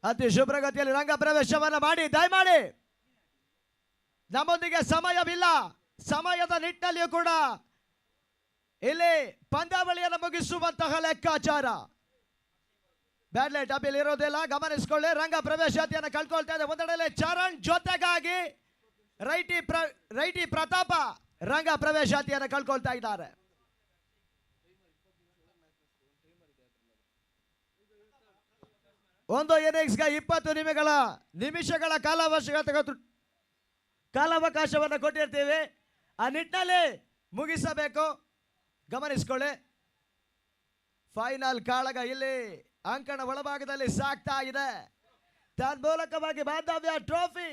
ಅತಿ ಶುಭ್ರಗತಿಯಲ್ಲಿ ರಂಗ ಪ್ರವೇಶವನ್ನ ಮಾಡಿ ದಯಮಾಡಿ ನಮ್ಮೊಂದಿಗೆ ಸಮಯವಿಲ್ಲ. ಸಮಯದ ನಿಟ್ಟಿನಲ್ಲಿಯೂ ಕೂಡ ಇಲ್ಲಿ ಪಂದ್ಯಾವಳಿಯನ್ನು ಮುಗಿಸುವಂತಹ ಲೆಕ್ಕಾಚಾರ. ಬ್ಯಾಡ್ಲೈಟ್ ಅಪಿಲ್ ಇರೋದಿಲ್ಲ, ಗಮನಿಸಿಕೊಳ್ಳಿ. ರಂಗ ಪ್ರವೇಶಾತಿಯನ್ನು ಕಳ್ಕೊಳ್ತಾ ಇದೆ. ಒಂದೆಡೆ ಚರಣ್ ಜೊತೆಗಾಗಿ ರೈಟಿ ಪ್ರತಾಪ ರಂಗ ಪ್ರವೇಶಾತಿಯನ್ನು ಕಳ್ಕೊಳ್ತಾ ಇದ್ದಾರೆ. ಒಂದು ಇನ್ನಿಂಗ್ಸ್ಗೆ 20 ನಿಮಿಷಗಳ ಕಾಲಾವಕಾಶವನ್ನು ಕೊಟ್ಟಿರ್ತೀವಿ. ಆ ನಿಟ್ಟಿನಲ್ಲಿ ಮುಗಿಸಬೇಕು, ಗಮನಿಸಿಕೊಳ್ಳಿ. ಫೈನಲ್ ಕಾಳಗ ಇಲ್ಲಿ ಅಂಕಣ ಒಳಭಾಗದಲ್ಲಿ ಸಾಗ್ತಾ ಇದೆ. ತನ್ಮೂಲಕವಾಗಿ ಬಾಂಧವ್ಯ ಟ್ರೋಫಿ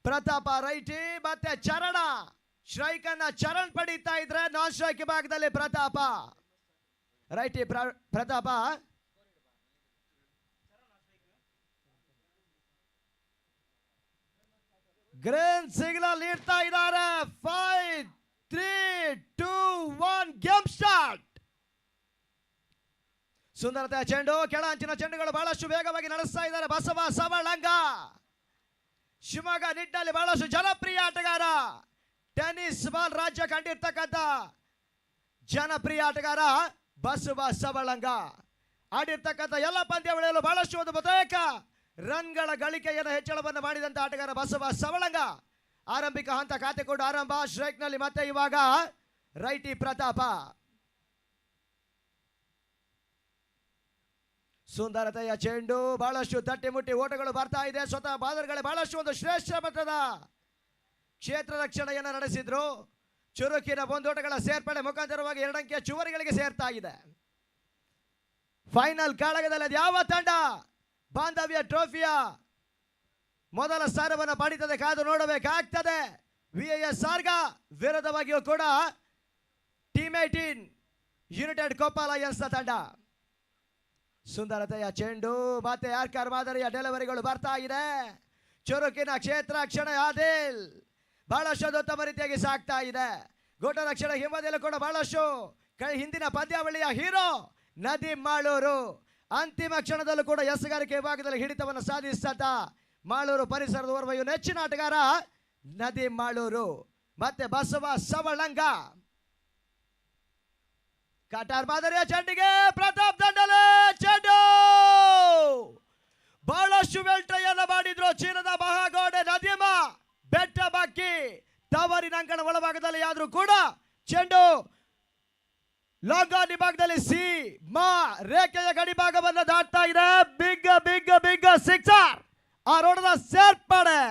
ಪ್ರತಾಪ ರೈಟಿ ಮತ್ತೆ ಚರಣ ಸ್ಟ್ರೈಕ್ ಅನ್ನ ಚರಣ್ ಪಡೀತಾ ಇದ್ರೆ, ನಾನ್ ಸ್ಟ್ರೈಕ್ ಭಾಗದಲ್ಲಿ ಪ್ರತಾಪ ರೈಟಿ ಪ್ರತಾಪ ಗ್ರೀನ್ ಸಿಗ್ನಲ್ ನೀಡ್ತಾ ಇದ್ದಾರೆ. 5, 3, 2, 1 ಗೇಮ್ ಸ್ಟಾರ್ಟ್. ಸುಂದರತೆಯ ಚೆಂಡು, ಕೆಳ ಅಂಚಿನ ಚೆಂಡುಗಳು ಬಹಳಷ್ಟು ವೇಗವಾಗಿ ನಡೆಸ್ತಾ ಇದ್ದಾರೆ. ಬಸವ ಸವಳಂಗ ಶಿವಮೊಗ್ಗ ನಿಟ್ಟಿನಲ್ಲಿ ಬಹಳಷ್ಟು ಜನಪ್ರಿಯ ಆಟಗಾರ. ಟೆನ್ನಿಸ್ ಬಾಲ್ ರಾಜ್ಯ ಕಂಡಿರ್ತಕ್ಕಂಥ ಜನಪ್ರಿಯ ಆಟಗಾರ ಬಸವ ಸವಳಂಗ. ಆಡಿರ್ತಕ್ಕಂಥ ಎಲ್ಲ ಪಂದ್ಯಾವಳಿಯಲ್ಲೂ ಬಹಳಷ್ಟು ಒಂದು ಬಹುತೇಕ ರನ್ಗಳ ಗಳಿಕೆಯನ್ನು ಹೆಚ್ಚಳವನ್ನು ಮಾಡಿದಂತ ಆಟಗಾರ ಬಸವ ಸವಳಂಗ. ಆರಂಭಿಕ ಹಂತ ಖಾತೆಕೊಂಡು ಆರಂಭ. ಸ್ಟ್ರೈಕ್ ನಲ್ಲಿ ಮತ್ತೆ ಇವಾಗ ರೈಟಿ ಪ್ರತಾಪ. ಸುಂದರತೆಯ ಚೆಂಡು, ಬಹಳಷ್ಟು ತಟ್ಟಿ ಮುಟ್ಟಿ ಓಟಗಳು ಬರ್ತಾ ಇದೆ. ಸ್ವತಃ ಬಾದರ್ಗಳೇ ಬಹಳಷ್ಟು ಒಂದು ಶ್ರೇಷ್ಠ ಮಟ್ಟದ ಕ್ಷೇತ್ರ ರಕ್ಷಣೆಯನ್ನು ನಡೆಸಿದ್ರು. ಚುರುಕಿನ ಒಂದೋಟಗಳ ಸೇರ್ಪಡೆ ಮುಖಾಂತರವಾಗಿ 2 ಅಂಕಿಯ ಚುವರಿಗಳಿಗೆ ಸೇರ್ತಾ ಇದೆ. ಫೈನಲ್ ಕಾಳಗದಲ್ಲಿ ಅದು ಯಾವ ತಂಡ ಬಾಂಧವ್ಯ ಟ್ರೋಫಿಯ ಮೊದಲ ಸ್ಥಾನವನ್ನು ಪಡೀತದೆ ಕಾದು ನೋಡಬೇಕಾಗ್ತದೆ. VIS ಸಾರ್ಗ ವಿರುದ್ಧವಾಗಿಯೂ ಕೂಡ ಟೀಮ್ 18 ಯುನೈಟೆಡ್ ಕೊಪ್ಪಳ ಎನ್ಸ್ ತಂಡ. ಸುಂದರತೆಯ ಚೆಂಡು, ಮತ್ತೆ ಆರ್ಕಾರ್ ಮಾದರಿಯ ಡೆಲಿವರಿಗಳು ಬರ್ತಾ ಇದೆ. ಚುರುಕಿನ ಕ್ಷೇತ್ರ ರಕ್ಷಣೆ ಆದಿಲ್ ಬಹಳಷ್ಟು ಉತ್ತಮ ರೀತಿಯಾಗಿ ಸಾಗ್ತಾ ಇದೆ. ಗೋಟ ರಕ್ಷಣೆ ಹಿಂಬದಿಯಲ್ಲೂ ಕೂಡ ಬಹಳಷ್ಟು ಹಿಂದಿನ ಪಂದ್ಯಾವಳಿಯ ಹೀರೋ ನದೀಂ ಮಾಳೂರು. ಅಂತಿಮ ಕ್ಷಣದಲ್ಲೂ ಕೂಡ ಎಸಗಾರಿಕೆ ವಿಭಾಗದಲ್ಲಿ ಹಿಡಿತವನ್ನು ಸಾಧಿಸಿದ ಮಾಳೂರು ಪರಿಸರದ ಓರ್ವ ನೆಚ್ಚಿನ ಆಟಗಾರ ನದೀಂ ಮಾಳೂರು. ಮತ್ತೆ ಬಸವ ಸವಳಂಗ. ಕಟಾರ್ ಮಾದರಿಯ ಚೆಂಡಿಗೆ ಪ್ರತಾಪ್ ದಂಡಲೆ ಚೆಂಡು. ಬಹಳಷ್ಟು ವೆಲ್ಟ್ರೆಯನ್ನು ಮಾಡಿದ್ರು ಚೀನದ ಮಹಾಗೋಡೆ ನದೀಮ. ಬೆಟ್ಟ ಬಾಕಿ ತವರಿನ ಅಂಕಣ ಒಳಭಾಗದಲ್ಲಿ ಆದ್ರೂ ಕೂಡ ಚೆಂಡು ಲಾಂಗ್ ಆನ್ ವಿಭಾಗದಲ್ಲಿ ಸಿ ಮಾ ರೇಖೆಯ ಗಡಿ ಭಾಗವನ್ನು ದಾಟ್ತಾ ಇದೆ. Big big big sixer. ಆ ರೋಡದ ಸೇರ್ಪಡೆ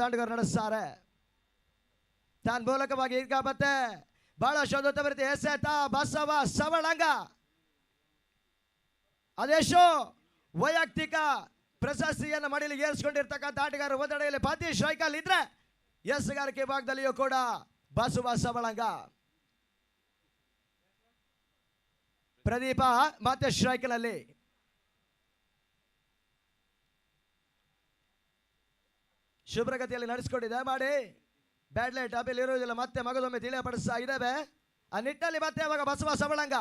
ದಾಂಡುಗರು ನಡೆಸ್ತಾರೆ. ಮೂಲಕವಾಗಿ ಈಗ ಮತ್ತೆ ಬಹಳ ಶೋಧೋತ್ತಮ ರೀತಿ ಎಸೆತ ಬಸವ ಸವಳಂಗ. ಅದೆಷ್ಟೋ ವೈಯಕ್ತಿಕ ಪ್ರಶಸ್ತಿಯನ್ನು ಮಡಿಲಿಗೆ ಏರಿಸಿಕೊಂಡಿರ್ತಕ್ಕಂಥ ಆಟಗಾರ ಒಂದೆಡೆಯಲ್ಲಿ ಪಂದ್ಯ ಸ್ಟ್ರೈಕಲ್ ಇದ್ರೆ, ಎಸಗಾರಿಕೆ ಭಾಗದಲ್ಲಿಯೂ ಕೂಡ ಬಸವ ಸವಳಂಗ. ಪ್ರದೀಪ ಮತ್ತೆ ಸ್ಟ್ರೈಕ್ನಲ್ಲಿ. ಶುಭ್ರಗತಿಯಲ್ಲಿ ನಡೆಸಿಕೊಂಡಿದೆ ಮಾಡಿ. ಬ್ಯಾಡ್ಲೈಟ್ ಅಪಿಲ್ ಇರುವುದಿಲ್ಲ, ಮತ್ತೆ ಮಗದೊಮ್ಮೆ ತಿಳಿಯಪಡಿಸ್ತಾ ಇದ್ದೇವೆ. ಆ ನಿಟ್ಟಿನಲ್ಲಿ ಮತ್ತೆ ಅವಾಗ ಬಸವ ಸವಳಂಗ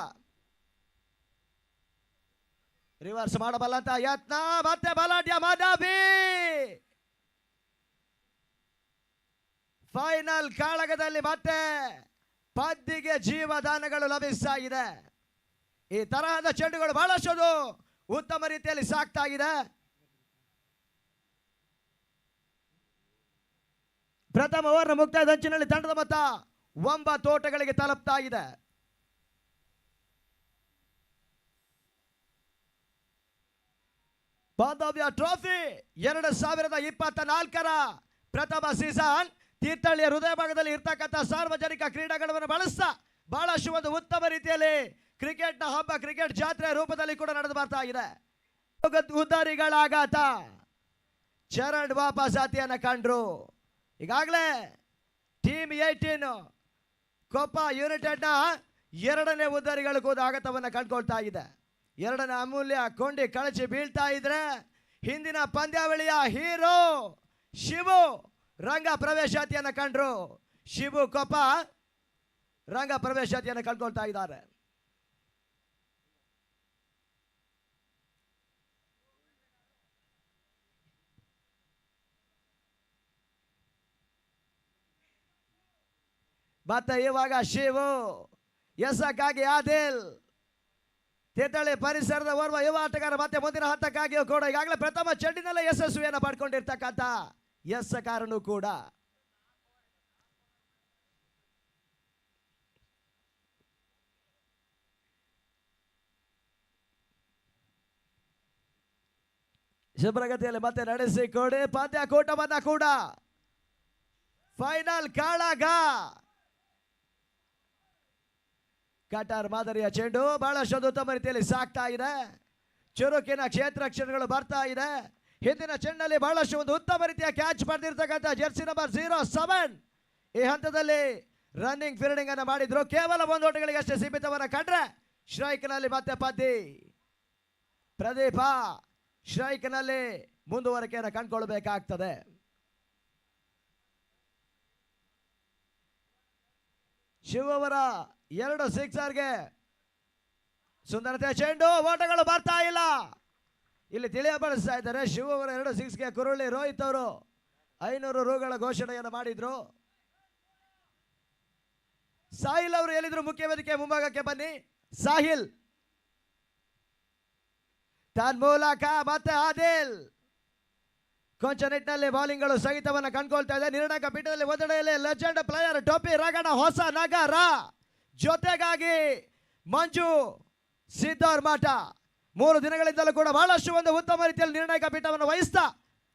ರಿವರ್ಸ್ ಮಾಡಬಲ್ಲಂತ ಯತ್ನ. ಮತ್ತೆ ಬಲಾಢ್ಯ ಮಾಧವಿ. ಫೈನಲ್ ಕಾಳಗದಲ್ಲಿ ಮತ್ತೆ ಪದ್ದಿಗೆ ಜೀವದಾನಗಳು ಲಭಿಸ್ತಾ ಇದೆ. ಈ ತರಹದ ಚೆಂಡುಗಳು ಬಹಳಷ್ಟು ಉತ್ತಮ ರೀತಿಯಲ್ಲಿ ಸಾಕ್ತಾ ಇದೆ. ಪ್ರಥಮ ಓವರ್ನ ಮುಕ್ತಾಯದ ಅಂಚಿನಲ್ಲಿ ತಂಡದ ಮೊತ್ತ 9 ಓಟಗಳಿಗೆ ತಲುಪ್ತಾ ಇದೆ. ಬಾಂಧವ್ಯ ಟ್ರೋಫಿ 2024ರ ಪ್ರಥಮ ಸೀಸನ್ ತೀರ್ಥಹಳ್ಳಿಯ ಹೃದಯ ಭಾಗದಲ್ಲಿ ಇರ್ತಕ್ಕಂಥ ಸಾರ್ವಜನಿಕ ಕ್ರೀಡಾಂಗಣವನ್ನು ಬಳಸ್ತಾ ಬಹಳಷ್ಟು ಒಂದು ಉತ್ತಮ ರೀತಿಯಲ್ಲಿ ಕ್ರಿಕೆಟ್ನ ಹಬ್ಬ, ಕ್ರಿಕೆಟ್ ಜಾತ್ರೆ ರೂಪದಲ್ಲಿ ಕೂಡ ನಡೆದು ಬರ್ತಾ ಇದೆ. ಉದ್ದಾರಿಗಳಾಗಾತ ಚರಣ್ ವಾಪಸಾತಿಯನ್ನು ಕಂಡ್ರು. ಈಗಾಗಲೇ ಟೀಮ್ 18 ಕೊಪ್ಪ ಯುನೈಟೆಡ್ನ 2ನೇ ಉದ್ದಾರಿಗಳು ಕೂಡ ಆಘಾತವನ್ನು ಕಂಡುಕೊಳ್ತಾ ಇದೆ. 2ನೇ ಅಮೂಲ್ಯ ಕೊಂಡಿ ಕಳಚಿ ಬೀಳ್ತಾ ಇದ್ರೆ, ಹಿಂದಿನ ಪಂದ್ಯಾವಳಿಯ ಹೀರೋ ಶಿವು ರಂಗ ಪ್ರವೇಶಾತಿಯನ್ನು ಕಂಡ್ರು. ಶಿವು ಕೊಪ್ಪ ರಂಗ ಪ್ರವೇಶಾತಿಯನ್ನು ಕಂಡುಕೊಳ್ತಾ ಇದ್ದಾರೆ. ಮತ್ತೆ ಇವಾಗ ಶಿವು ಎಸಕ್ಕಾಗಿ ಆದಿಲ್ ತೀರ್ಥಹಳ್ಳಿ ಪರಿಸರದ ಓರ್ವ ಯುವ ಆಟಗಾರ ಮತ್ತೆ ಮುಂದಿನ ಹಂತಕ್ಕಾಗಿಯೂ ಕೂಡ ಈಗಾಗಲೇ ಪ್ರಥಮ ಚೆಂಡಿನಲ್ಲೇ ಯಶಸ್ವಿಯನ್ನು ಪಡ್ಕೊಂಡಿರ್ತಕ್ಕಂಥ ಎಸಕಾರನು ಕೂಡ ಶುಭ್ರಗತಿಯಲ್ಲಿ ಮತ್ತೆ ನಡೆಸಿಕೊಡಿ ಪಂದ್ಯಾಕೂಟವನ್ನ ಕೂಡ ಫೈನಲ್ ಕಾಳಗ. ಕಟಾರ್ ಮಾದರಿಯ ಚೆಂಡು ಬಹಳಷ್ಟು ಉತ್ತಮ ರೀತಿಯಲ್ಲಿ ಸಾಕ್ತಾ ಇದೆ. ಚುರುಕಿನ ಕ್ಷೇತ್ರಕ್ಷಣಗಳು ಬರ್ತಾ ಇದೆ. ಹಿಂದಿನ ಚೆಂಡಲ್ಲಿ ಬಹಳಷ್ಟು ಒಂದು ಉತ್ತಮ ರೀತಿಯ ಕ್ಯಾಚ್ ಪಡೆದಿರ್ತಕ್ಕಂಥ ಜೆರ್ಸಿ ನಂಬರ್ 07 ಈ ಹಂತದಲ್ಲಿ ರನ್ನಿಂಗ್ ಫೀಲ್ಡಿಂಗ್ ಅನ್ನು ಮಾಡಿದ್ರು. ಕೇವಲ ಒಂದು ಓಟಗಳಿಗೆ ಅಷ್ಟೇ ಸೀಮಿತವನ್ನ ಕಂಡ್ರೆ ಸ್ಟ್ರೈಕ್ ನಲ್ಲಿ ಮತ್ತೆ ಪ್ರದೀಪ ಸ್ಟ್ರೈಕ್ ನಲ್ಲಿ ಮುಂದುವರಿಕೆಯನ್ನು ಕಂಡುಕೊಳ್ಬೇಕಾಗ್ತದೆ. ಶಿವ ಅವರ 2 ಸಿಕ್ಸರ್ಗೆ ಸುಂದರತೆ ಚೆಂಡು ಓಟಗಳು ಬರ್ತಾ ಇಲ್ಲ. ಇಲ್ಲಿ ತಿಳಿಯಪಡಿಸ್ತಾ ಇದ್ದಾರೆ ಶಿವ ಅವರ 2 ಸಿಕ್ಸ್ಗೆ ಕುರುಳಿ ರೋಹಿತ್ ಅವರು 500 ರೂಗಳ ಘೋಷಣೆಯನ್ನು ಮಾಡಿದ್ರು. ಸಾಹಿಲ್ ಅವರು ಹೇಳಿದ್ರು ಮುಖ್ಯ ವೇದಿಕೆ ಮುಂಭಾಗಕ್ಕೆ ಬನ್ನಿ. ಸಾಹಿಲ್ ತನ್ ಮೂಲಕ ಮತ್ತೆ ಆದಿಲ್ ಕೊಂಚ ನಿಟ್ಟಿನಲ್ಲಿ ಬೌಲಿಂಗ್ಗಳು ಸಹಿತವನ್ನು ಕಂಡುಕೊಳ್ತಾ ಇದೆ. ನಿರ್ಣಾಯಕ ಪೀಠದಲ್ಲಿ ಒಂದೆಡೆಯಲ್ಲಿ ಲೆಜೆಂಡ್ ಪ್ಲೇಯರ್ ಟೋಪಿ ರಗಡ ಹೊಸ ನಗರ ಜೊತೆಗಾಗಿ ಮಂಜು ಸಿದ್ದೋರ್ ಮಾಟ 3 ದಿನಗಳಿಂದಲೂ ಕೂಡ ಬಹಳಷ್ಟು ಒಂದು ಉತ್ತಮ ರೀತಿಯಲ್ಲಿ ನಿರ್ಣಾಯಕ ಪೀಠವನ್ನು ವಹಿಸ್ತಾ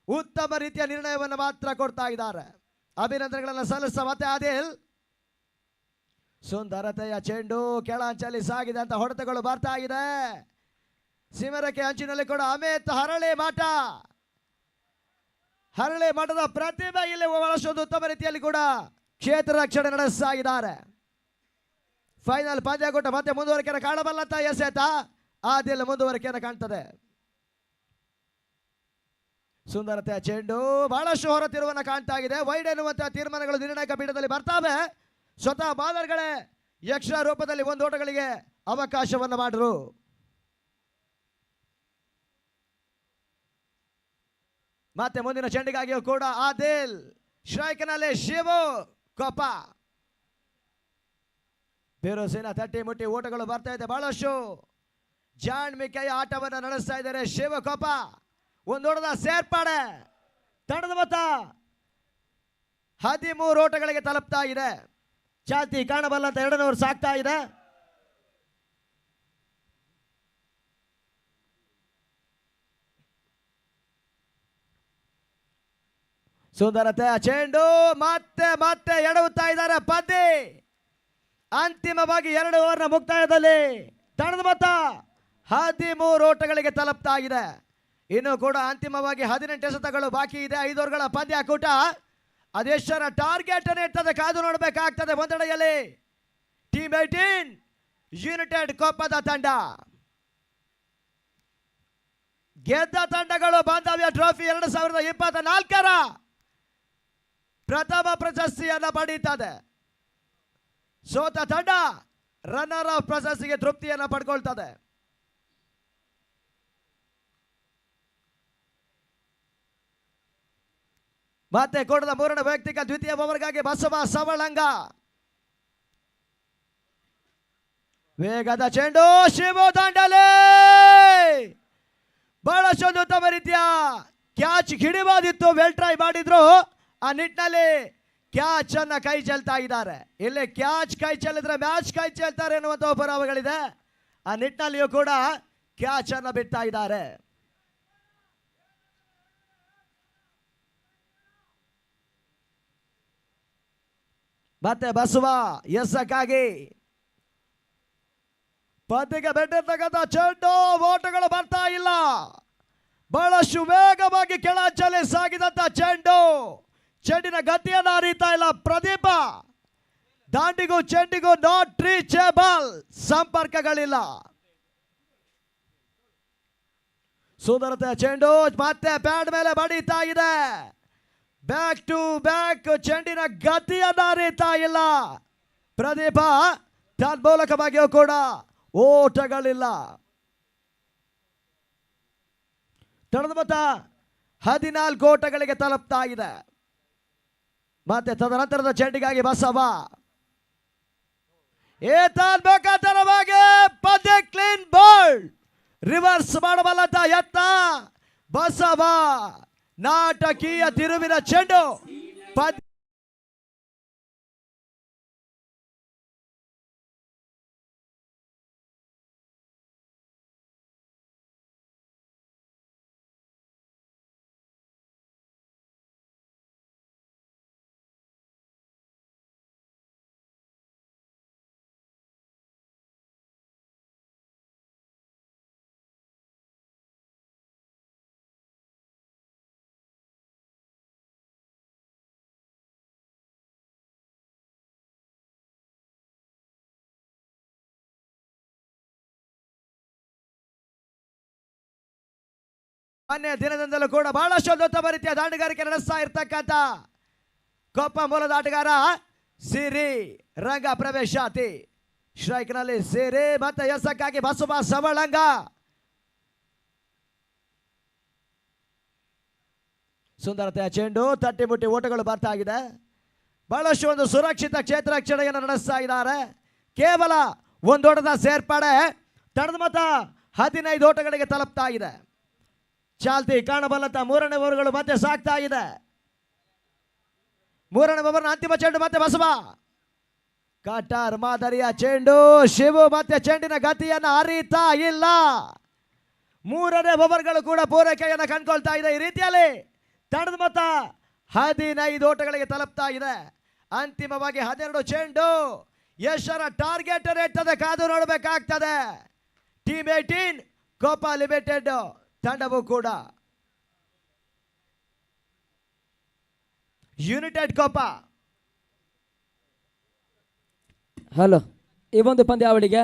ಉತ್ತಮ ರೀತಿಯ ನಿರ್ಣಯವನ್ನು ಮಾತ್ರ ಕೊಡ್ತಾ ಇದ್ದಾರೆ. ಅಭಿನಂದನೆಗಳನ್ನು ಸಲ್ಲಿಸ್ತಾ ಮತ್ತೆ ಆದಿಲ್ ಸುಂದರತೆಯ ಚೆಂಡು ಕೆಳಂಚಲ್ಲಿ ಸಾಗಿದೆ ಅಂತ ಹೊಡೆತಗಳು ಬರ್ತಾ ಇದೆ. ಸಿಮರಕ್ಕೆ ಅಂಚಿನಲ್ಲಿ ಕೂಡ ಅಮಿತ್ ಹರಳೆ ಮಠದ ಪ್ರತಿಭೆ ಇಲ್ಲಿ ಬಹಳಷ್ಟು ಉತ್ತಮ ರೀತಿಯಲ್ಲಿ ಕೂಡ ಕ್ಷೇತ್ರ ರಕ್ಷಣೆ ನಡೆಸ್ತಾ ಇದ್ದಾರೆ. ಫೈನಲ್ ಪಂದ್ಯಾಕೂಟ ಮತ್ತೆ ಮುಂದುವರಿಕೆಯನ್ನು ಕಾಣಬಲ್ಲಂತ ಎಸೆತ ಆದಿಲ್ ಮುಂದುವರಿಕೆಯನ್ನು ಕಾಣ್ತದೆ. ಸುಂದರತೆಯ ಚೆಂಡು ಬಹಳಷ್ಟು ಹೊರ ತಿರುವನ್ನು ಕಾಣ್ತಾ ಇದೆ. ವೈಡ್ ಎನ್ನುವಂತಹ ತೀರ್ಮಾನಗಳು ನಿರ್ಣಾಯಕ ಪೀಠದಲ್ಲಿ ಬರ್ತಾವೆ. ಸ್ವತಃ ಬಾಲರ್ಗಳೇ ಎಕ್ಸ್ಟ್ರಾ ರೂಪದಲ್ಲಿ 1 ಓಟಗಳಿಗೆ ಅವಕಾಶವನ್ನು ಮಾಡಿದ್ರು. ಮತ್ತೆ ಮುಂದಿನ ಚೆಂಡಿಗಾಗಿಯೂ ಕೂಡ ಆದಿಲ್ ಸ್ಟ್ರೈಕ್ ನಲ್ಲಿ ಶಿವು ಕೊಪ್ಪ ಬಿರುಸಿನ ತಟ್ಟಿ ಮುಟ್ಟಿ ಓಟಗಳು ಬರ್ತಾ ಇದೆ. ಬಹಳಷ್ಟು ಜಾಣ್ಮಿಕೆಯ ಆಟವನ್ನು ನಡೆಸ್ತಾ ಇದ್ದಾರೆ ಶಿವ ಕೊಪ್ಪ. ಒಂದು ಓಟದ ಸೇರ್ಪಡೆ ತಂಡದ ಮೊತ್ತ 13 ಓಟಗಳಿಗೆ ತಲುಪ್ತಾ ಇದೆ. ಚಾತಿ ಕಾಣಬಲ್ಲಂತ 2 ಓವರ್ ಸಾಕ್ತಾ ಇದೆ. ಸುಂದರತೆ ಚೆಂಡು ಮತ್ತೆ ಎಡವುತ್ತಾ ಇದ್ದಾರೆ ಪಂದ್ಯ. ಅಂತಿಮವಾಗಿ 2 ಓವರ್ನ ಮುಕ್ತಾಯದಲ್ಲಿ ತಂಡದ ಮೊತ್ತ 13 ಓಟಗಳಿಗೆ ತಲುಪ್ತಾ ಇದೆ. ಇನ್ನು ಕೂಡ ಅಂತಿಮವಾಗಿ 18 ಎಸೆತಗಳು ಬಾಕಿ ಇದೆ. 5 ಓವರ್ಗಳ ಪಂದ್ಯಾಕೂಟ ಅದೆಷ್ಟರ ಟಾರ್ಗೆಟ್ ಅನ್ನು ಇರ್ತದೆ ಕಾದು ನೋಡಬೇಕಾಗ್ತದೆ. ಒಂದೆಡೆಯಲ್ಲಿ ಟೀಮ್ 18 ಯುನೈಟೆಡ್ ಕೊಪ್ಪದ ತಂಡ, ಗೆದ್ದ ತಂಡಗಳು ಬಾಂಧವ್ಯ ಟ್ರೋಫಿ 2024ರ ಪ್ರಥಮ ಪ್ರಶಸ್ತಿಯನ್ನು ಪಡೀತದೆ. ಸೋತ ತಂಡ ರನ್ನರ್ ಆಫ್ ಪ್ರಶಸ್ತಿಗೆ ತೃಪ್ತಿಯನ್ನು ಪಡ್ಕೊಳ್ತದೆ. ಮತ್ತೆ ಕೂಡದ 3ನೇ ವೈಯಕ್ತಿಕ ದ್ವಿತೀಯ ಓವರ್ಗಾಗಿ ಬಸವ ಸವಳಂಗ. ವೇಗದ ಚೆಂಡು ಶಿವು ದಾಂಡಲೆ ಬಹಳಷ್ಟು ಉತ್ತಮ ರೀತಿಯ ಕ್ಯಾಚ್ ಹಿಡಿಬೋದಿತ್ತು. ವೆಲ್ ಟ್ರೈ ಮಾಡಿದ್ರು. ಆ ನಿಟ್ಟಿನಲ್ಲಿ ಕ್ಯಾಚ್ ಅನ್ನ ಕೈ ಚೆಲ್ತಾ ಇದ್ದಾರೆ. ಇಲ್ಲಿ ಕ್ಯಾಚ್ ಕೈ ಚೆಲ್ಲಿದ್ರೆ ಮ್ಯಾಚ್ ಕೈ ಚೆಲ್ತಾರೆ ಎನ್ನುವಂತ ಪುರಾವೆಗಳಿದೆ. ಆ ನಿಟ್ಟಿನಲ್ಲಿಯೂ ಕೂಡ ಕ್ಯಾಚ್ ಅನ್ನ ಬಿಡ್ತಾ ಇದ್ದಾರೆ. ಮತ್ತೆ ಬಸವ ಎಸ್ಸಕ್ಕಾಗಿ ಪಂದ್ಯಕ್ಕೆ ಬೆಟ್ಟಿರ್ತಕ್ಕಂಥ ಚೆಂಡು ಓಟಗಳು ಬರ್ತಾ ಇಲ್ಲ. ಬಹಳಷ್ಟು ವೇಗವಾಗಿ ಕೆಳಚಲಿ ಸಾಗಿದಂತ ಚೆಂಡಿನ ಗತಿಯನ್ನು ಅರಿತಾ ಇಲ್ಲ ಪ್ರದೀಪ. ದಾಂಡಿಗೂ ಚೆಂಡಿಗೂ ನಾಟ್ ರೀಚೇಬಲ್, ಸಂಪರ್ಕಗಳಿಲ್ಲ. ಸುಂದರತೆ ಚೆಂಡು ಮತ್ತೆ ಪ್ಯಾಡ್ ಮೇಲೆ ಬಡಿತಾ ಇದೆ. ಬ್ಯಾಕ್ ಟು ಬ್ಯಾಕ್ ಚೆಂಡಿನ ಗತಿಯನ್ನು ಅರಿತಾ ಇಲ್ಲ ಪ್ರದೀಪ. ತನ್ಮೂಲಕವಾಗಿಯೂ ಕೂಡ ಓಟಗಳಿಲ್ಲ. ತಂಡದ ಮೊತ್ತ 14 ಓಟಗಳಿಗೆ ತಲುಪ್ತಾ ಇದೆ. ಮತ್ತೆ ತದನಂತರದ ಚೆಂಡಿಗಾಗಿ ಬಸವ ಏತಾನ್ ಬೇಕಾತರವಾಗಿ ಪದ್ಯ ಕ್ಲೀನ್ ಬಾಲ್ ರಿವರ್ಸ್ ಮಾಡಬಲ್ಲಂತ ಯತ್ನ ಬಸವ ನಾಟಕೀಯ ತಿರುವಿನ ಚೆಂಡು ಪದ್ಯ ಮೊನ್ನೆ ದಿನದಿಂದಲೂ ಕೂಡ ಬಹಳಷ್ಟು ಉತ್ತಮ ರೀತಿಯ ದಾಂಡುಗಾರಿಕೆ ನಡೆಸ್ತಾ ಇರ್ತಕ್ಕಂಥ ಕೊಪ್ಪ ಮೂಲದ ಆಟಗಾರ ಸಿರಿ ರಂಗ ಪ್ರವೇಶಾತಿ ಸ್ಟ್ರೈಕ್ ನಲ್ಲಿ ಸಿರಿ ಮತ್ತೆ ಎಸಕ್ಕಾಗಿ ಬಸವ ಸವಳಂಗ ಸುಂದರತೆಯ ಚೆಂಡು ತಟ್ಟಿ ಮುಟ್ಟಿ ಓಟಗಳು ಬರ್ತಾ ಇದೆ. ಬಹಳಷ್ಟು ಒಂದು ಸುರಕ್ಷಿತ ಕ್ಷೇತ್ರ ರಕ್ಷಣೆಯನ್ನು ನಡೆಸ್ತಾ ಇದ್ದಾರೆ. ಕೇವಲ ಒಂದು ಓಟದ ಸೇರ್ಪಡೆ ತಡೆದ ಮತ 15 ಓಟಗಳಿಗೆ ತಲುಪ್ತಾ ಇದೆ. ಚಾಲ್ತಿ ಕಾಣಬಲ್ಲಂತ ಮೂರನೇ ಓವರ್ಗಳು ಮತ್ತೆ ಸಾಗ್ತಾ ಇದೆ. ಮೂರನೇ ಓವರ್ನ ಅಂತಿಮ ಚೆಂಡು ಮತ್ತೆ ಬಸವ ಕಟಾರ್ ಮಾದರಿಯ ಚೆಂಡು ಶಿವು ಮತ್ತೆ ಚೆಂಡಿನ ಗತಿಯನ್ನು ಅರಿತಾ ಇಲ್ಲ. ಮೂರನೇ ಓವರ್ಗಳು ಕೂಡ ಪೂರೈಕೆಯನ್ನು ಕಂಡುಕೊಳ್ತಾ ಇದೆ. ಈ ರೀತಿಯಲ್ಲಿ ತಡೆದ ಮತ 15 ಓಟಗಳಿಗೆ ತಲುಪ್ತಾ ಇದೆ. ಅಂತಿಮವಾಗಿ 12 ಚೆಂಡು ಎಷ್ಟರ ಟಾರ್ಗೆಟ್ ಇರ್ತದೆ ಕಾದು ನೋಡಬೇಕಾಗ್ತದೆ. ಟೀಮ್ 18 ಕೋಪಾ ಲಿಮಿಟೆಡ್ ತಂಡವು ಕೂಡ ಯುನೈಟೆಡ್ ಕೋಪಾ. ಹಲೋ, ಈ ಒಂದು ಪಂದ್ಯಾವಳಿಗೆ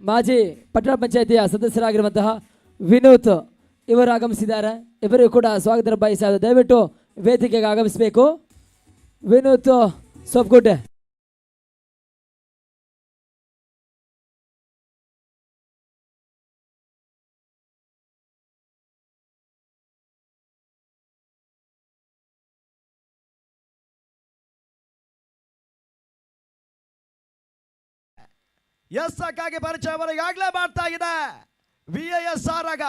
ಮಾಜಿ ಪಟ್ಟಣ ಪಂಚಾಯಿತಿಯ ಸದಸ್ಯರಾಗಿರುವಂತಹ ವಿನೋತ್ ಇವರು ಆಗಮಿಸಿದ್ದಾರೆ. ಇವರಿಗೂ ಕೂಡ ಸ್ವಾಗತ ಬಯಸ ದಯವಿಟ್ಟು ವೇದಿಕೆಗೆ ಆಗಮಿಸಬೇಕು. ವಿನೋತ್ ಸೊಪ್ಗುಡ್ಡೆ. ಎಸ್ಸಕ್ಕಾಗಿ ಪರಿಚಯವನ್ನು ಈಗಾಗಲೇ ಮಾಡ್ತಾ ಇದೆ VISR ಆಗ.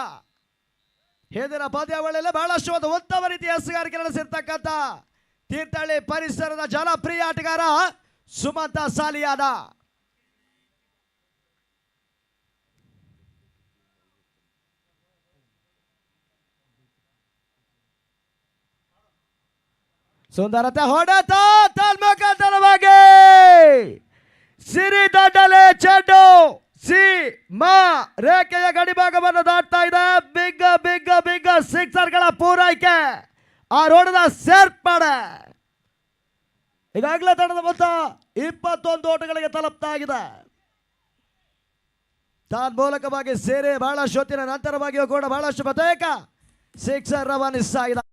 ಹಿಂದಿನ ಪಂದ್ಯಾವಳಿಯಲ್ಲಿ ಬಹಳಷ್ಟು ಒಂದು ಉತ್ತಮ ರೀತಿಯ ಎಸ್ಗಾರಿಕೆ ನಡೆಸಿರ್ತಕ್ಕಂಥ ತೀರ್ಥಹಳ್ಳಿ ಪರಿಸರದ ಜನಪ್ರಿಯ ಆಟಗಾರ ಸುಮಂತ ಸಾಲಿಯಾದ. ಸುಂದರತೆ ಹೊಡೆತ ತನ್ಮುಖಾಂತರವಾಗಿ ಸಿರಿ ದಂಡಲೆ ಚೆಂಡು ಸಿ ಮಾ ರೇಖೆಯ ಗಡಿಭಾಗವನ್ನು ದಾಟ್ತಾ ಇದೆ. ಬಿಗ್ ಬಿಗ್ ಬಿಗ್ ಸಿಕ್ಸರ್ಗಳ ಪೂರೈಕೆ ಆ ರೋಡದ ಸೇರ್ಪಡೆ ಈಗಾಗಲೇ ತಂಡದ ಮೊತ್ತ 21 ಓಟಗಳಿಗೆ ತಲುಪ್ತಾ ಇದೆ. ಮೂಲಕವಾಗಿ ಸೇರಿ ಬಹಳಷ್ಟು ಹೊತ್ತಿನ ನಂತರವಾಗಿಯೂ ಕೂಡ ಬಹಳಷ್ಟು ಬಹುತೇಕ ಸಿಕ್ಸರ್ ರವಾನಿಸ್ತಾ ಇದೆ.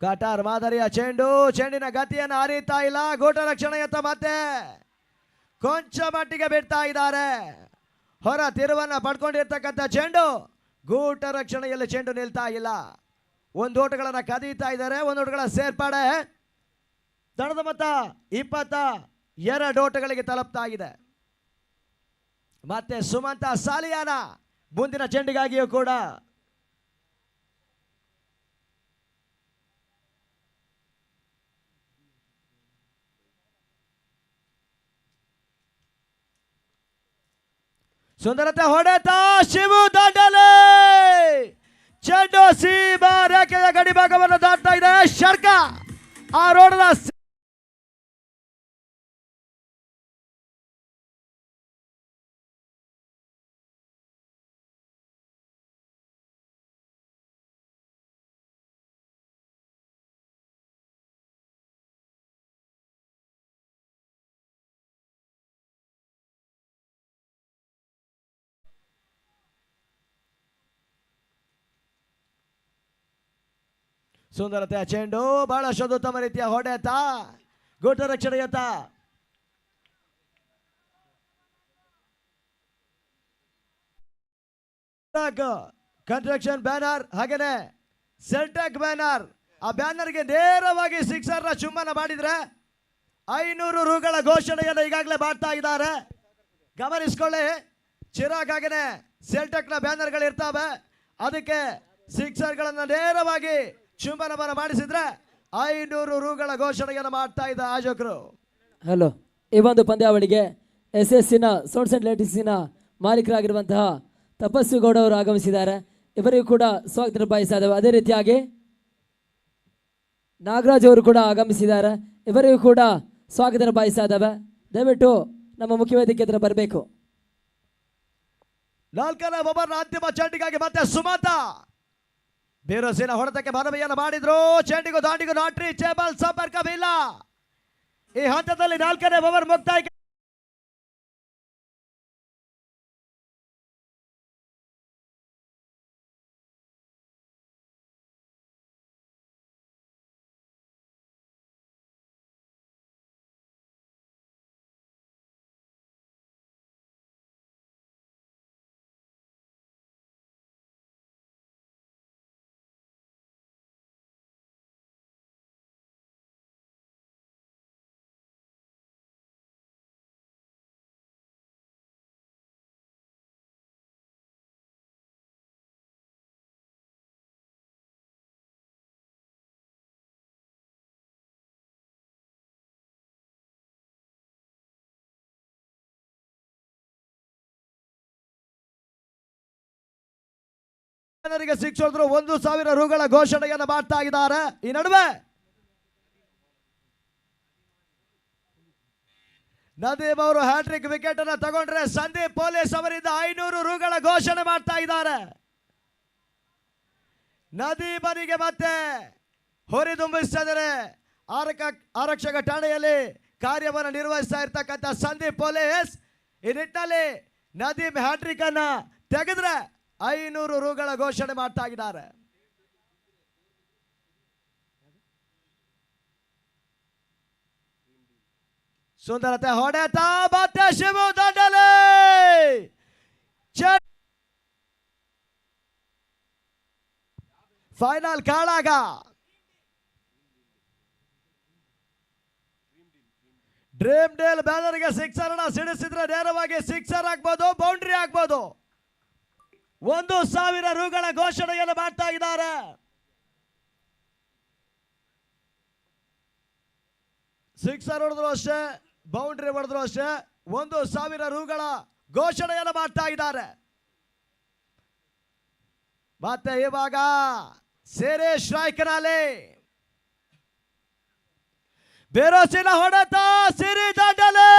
ಕಟಾರ್ ಮಾದರಿಯ ಚೆಂಡು ಚೆಂಡಿನ ಗತಿಯನ್ನು ಅರಿತಾ ಇಲ್ಲ. ಗೂಟ ರಕ್ಷಣೆಯತ್ತ ಮತ್ತೆ ಕೊಂಚ ಮಟ್ಟಿಗೆ ಬಿಡ್ತಾ ಇದ್ದಾರೆ. ಹೊರ ತಿರುವನ್ನ ಪಡ್ಕೊಂಡಿರ್ತಕ್ಕಂಥ ಚೆಂಡು ಗೂಟ ರಕ್ಷಣೆಯಲ್ಲಿ ಚೆಂಡು ನಿಲ್ತಾ ಇಲ್ಲ. ಒಂದು ಓಟಗಳನ್ನು ಕದೀತಾ ಇದ್ದಾರೆ. ಒಂದು ಓಟಗಳ ಸೇರ್ಪಡೆ ತಂಡದ ಮೊತ್ತ 22 ಓಟಗಳಿಗೆ ತಲುಪ್ತಾ ಇದೆ. ಮತ್ತೆ ಸುಮಂತ ಸಾಲಿಯಾನ ಮುಂದಿನ ಚೆಂಡಿಗಾಗಿಯೂ ಕೂಡ ಸುಂದರತೆ ಹೊಡೆತ ಶಿವು ದಾಂಡಲೆ ಚೆಂಡು ಸೀಮಾ ರೇಖೆಯ ಗಡಿಭಾಗವನ್ನು ದಾಟ್ತಾ ಇದೆ. ಶರ್ಕ ಆ ರೋಡದ ಸುಂದರತೆಯ ಚೆಂಡು ಬಹಳಷ್ಟು ಉತ್ತಮ ರೀತಿಯ ಹೊಡೆತ ಗೂಟ ರಕ್ಷಣೆಯತ್ತ ಕನ್ಸ್ಟ್ರಕ್ಷನ್ ಬ್ಯಾನರ್ ಹಾಗೇನೆ ಸೆಲ್ಟೆಕ್ ಬ್ಯಾನರ್, ಆ ಬ್ಯಾನರ್ಗೆ ನೇರವಾಗಿ ಸಿಕ್ಸರ್ ಚುಂಬನ ಮಾಡಿದ್ರೆ 500 ರೂಗಳ ಘೋಷಣೆಯನ್ನು ಈಗಾಗಲೇ ಮಾಡ್ತಾ ಇದ್ದಾರೆ. ಗಮನಿಸ್ಕೊಳ್ಳಿ, ಚಿರಾಗ್ ಹಾಗೇನೆ ಸೆಲ್ಟೆಕ್ ನ ಬ್ಯಾನರ್ಗಳು ಇರ್ತಾವೆ, ಅದಕ್ಕೆ ಸಿಕ್ಸರ್ಗಳನ್ನು ನೇರವಾಗಿ ಚುಂಬನವನ್ನು ಮಾಡಿಸಿದ್ರೆ 500 ರೂಗಳ ಘೋಷಣೆಯನ್ನು ಮಾಡ್ತಾ ಇದ್ದ ಆಯೋಜಕರು. ಹಲೋ, ಈ ಒಂದು ಪಂದ್ಯಾವಳಿಗೆ SSನ ಸೌಂಡ್ಸ್ ಅಂಡ್ ಲೈಟಿಂಗ್ಸಿನ ಮಾಲೀಕರಾಗಿರುವಂತಹ ತಪಸ್ವಿ ಗೌಡ ಅವರು ಆಗಮಿಸಿದ್ದಾರೆ. ಇವರಿಗೂ ಕೂಡ ಸ್ವಾಗತ ಬಯಸಿದ್ದೇವೆ. ಅದೇ ರೀತಿಯಾಗಿ ನಾಗರಾಜ್ ಅವರು ಕೂಡ ಆಗಮಿಸಿದ್ದಾರೆ. ಇವರಿಗೂ ಕೂಡ ಸ್ವಾಗತ ಬಯಸಿದ್ದೇವೆ. ದಯವಿಟ್ಟು ನಮ್ಮ ಮುಖ್ಯ ವೇದಿಕೆ ಹತ್ರ ಬರಬೇಕು. 4ನೇ ಓವರ್ನ ಅಂತಿಮ ಚೆಂಡಿಗಾಗಿ ಮತ್ತೆ ಸುಮತ ಬೇರೋಸಿನ ಹೊಡೆತಕ್ಕೆ ಮನವಿಯನ್ನು ಮಾಡಿದ್ರು. ಚೆಂಡಿಗೂ ದಾಂಡಿಗೂ ನಾಟ್ ರೀಚೇಬಲ್, ಸಂಪರ್ಕವಿಲ್ಲ. ಈ ಹಂತದಲ್ಲಿ 4ನೇ ಓವರ್ ಮುಕ್ತಾಯ. ಜನರಿಗೆ 6 ಹೊಡೆದ್ರು 1,000 ರೂಗಳ ಘೋಷಣೆಯನ್ನು ಮಾಡ್ತಾ ಇದ್ದಾರೆ. ಈ ನಡುವೆ ನದೀಮ್ ಅವರು ಹ್ಯಾಟ್ರಿಕ್ ವಿಕೆಟ್ ಅನ್ನು ತಗೊಂಡ್ರೆ ಸಂದೀಪ್ ಪೊಲೀಸ್ ಅವರಿಂದ 500 ರೂಗಳ ಘೋಷಣೆ ಮಾಡ್ತಾ ಇದ್ದಾರೆ. ನದೀಮನಿಗೆ ಮತ್ತೆ ಹೊರಿದುಂಬಿಸ್ತಾ ಇದ್ದಾರೆ. ಆರಕ್ಷಕ ಠಾಣೆಯಲ್ಲಿ ಕಾರ್ಯವನ್ನು ನಿರ್ವಹಿಸ್ತಾ ಇರ್ತಕ್ಕಂಥ ಸಂದೀಪ್ ಪೊಲೀಸ್ ಈ ನಿಟ್ಟಿನಲ್ಲಿ ನದೀಮ್ ಹ್ಯಾಟ್ರಿಕ್ ಅನ್ನ ತೆಗೆದ್ರೆ 500 ರೂಗಳ ಘೋಷಣೆ ಮಾಡ್ತಾ ಇದ್ದಾರೆ. ಸುಂದರತೆ ಹೊಡೆತ ಮತ್ತೆ ಶಿವು ದಂಡಲೆ ಫೈನಲ್ ಕಾಳಾಗ. ಡ್ರೀಮ್ ಡೇಲ್ ಬ್ಯಾನರ್ಗೆ ಸಿಕ್ಸರ್ ಅನ್ನ ಸಿಡಿಸಿದ್ರೆ ನೇರವಾಗಿ ಸಿಕ್ಸರ್ ಆಗ್ಬೋದು, ಬೌಂಡ್ರಿ ಆಗ್ಬೋದು. 1,000 ರೂಗಳ ಘೋಷಣೆಯನ್ನು ಮಾಡ್ತಾ ಇದ್ದಾರೆ. ಸಿಕ್ಸರ್ ಹೊಡೆದ್ರು ಅಷ್ಟೇ, ಬೌಂಡ್ರಿ ಹೊಡೆದ್ರು ಅಷ್ಟೇ, 1,000 ರೂಗಳ ಘೋಷಣೆಯನ್ನು ಮಾಡ್ತಾ ಇದ್ದಾರೆ. ಮತ್ತೆ ಇವಾಗ ಸೇರೆ ಸ್ಟ್ರೈಕ್ನಲ್ಲಿ ಬೇರೋಸಿನ ಹೊಡೆತ, ಸಿರಿ ದಾಂಡಲೆ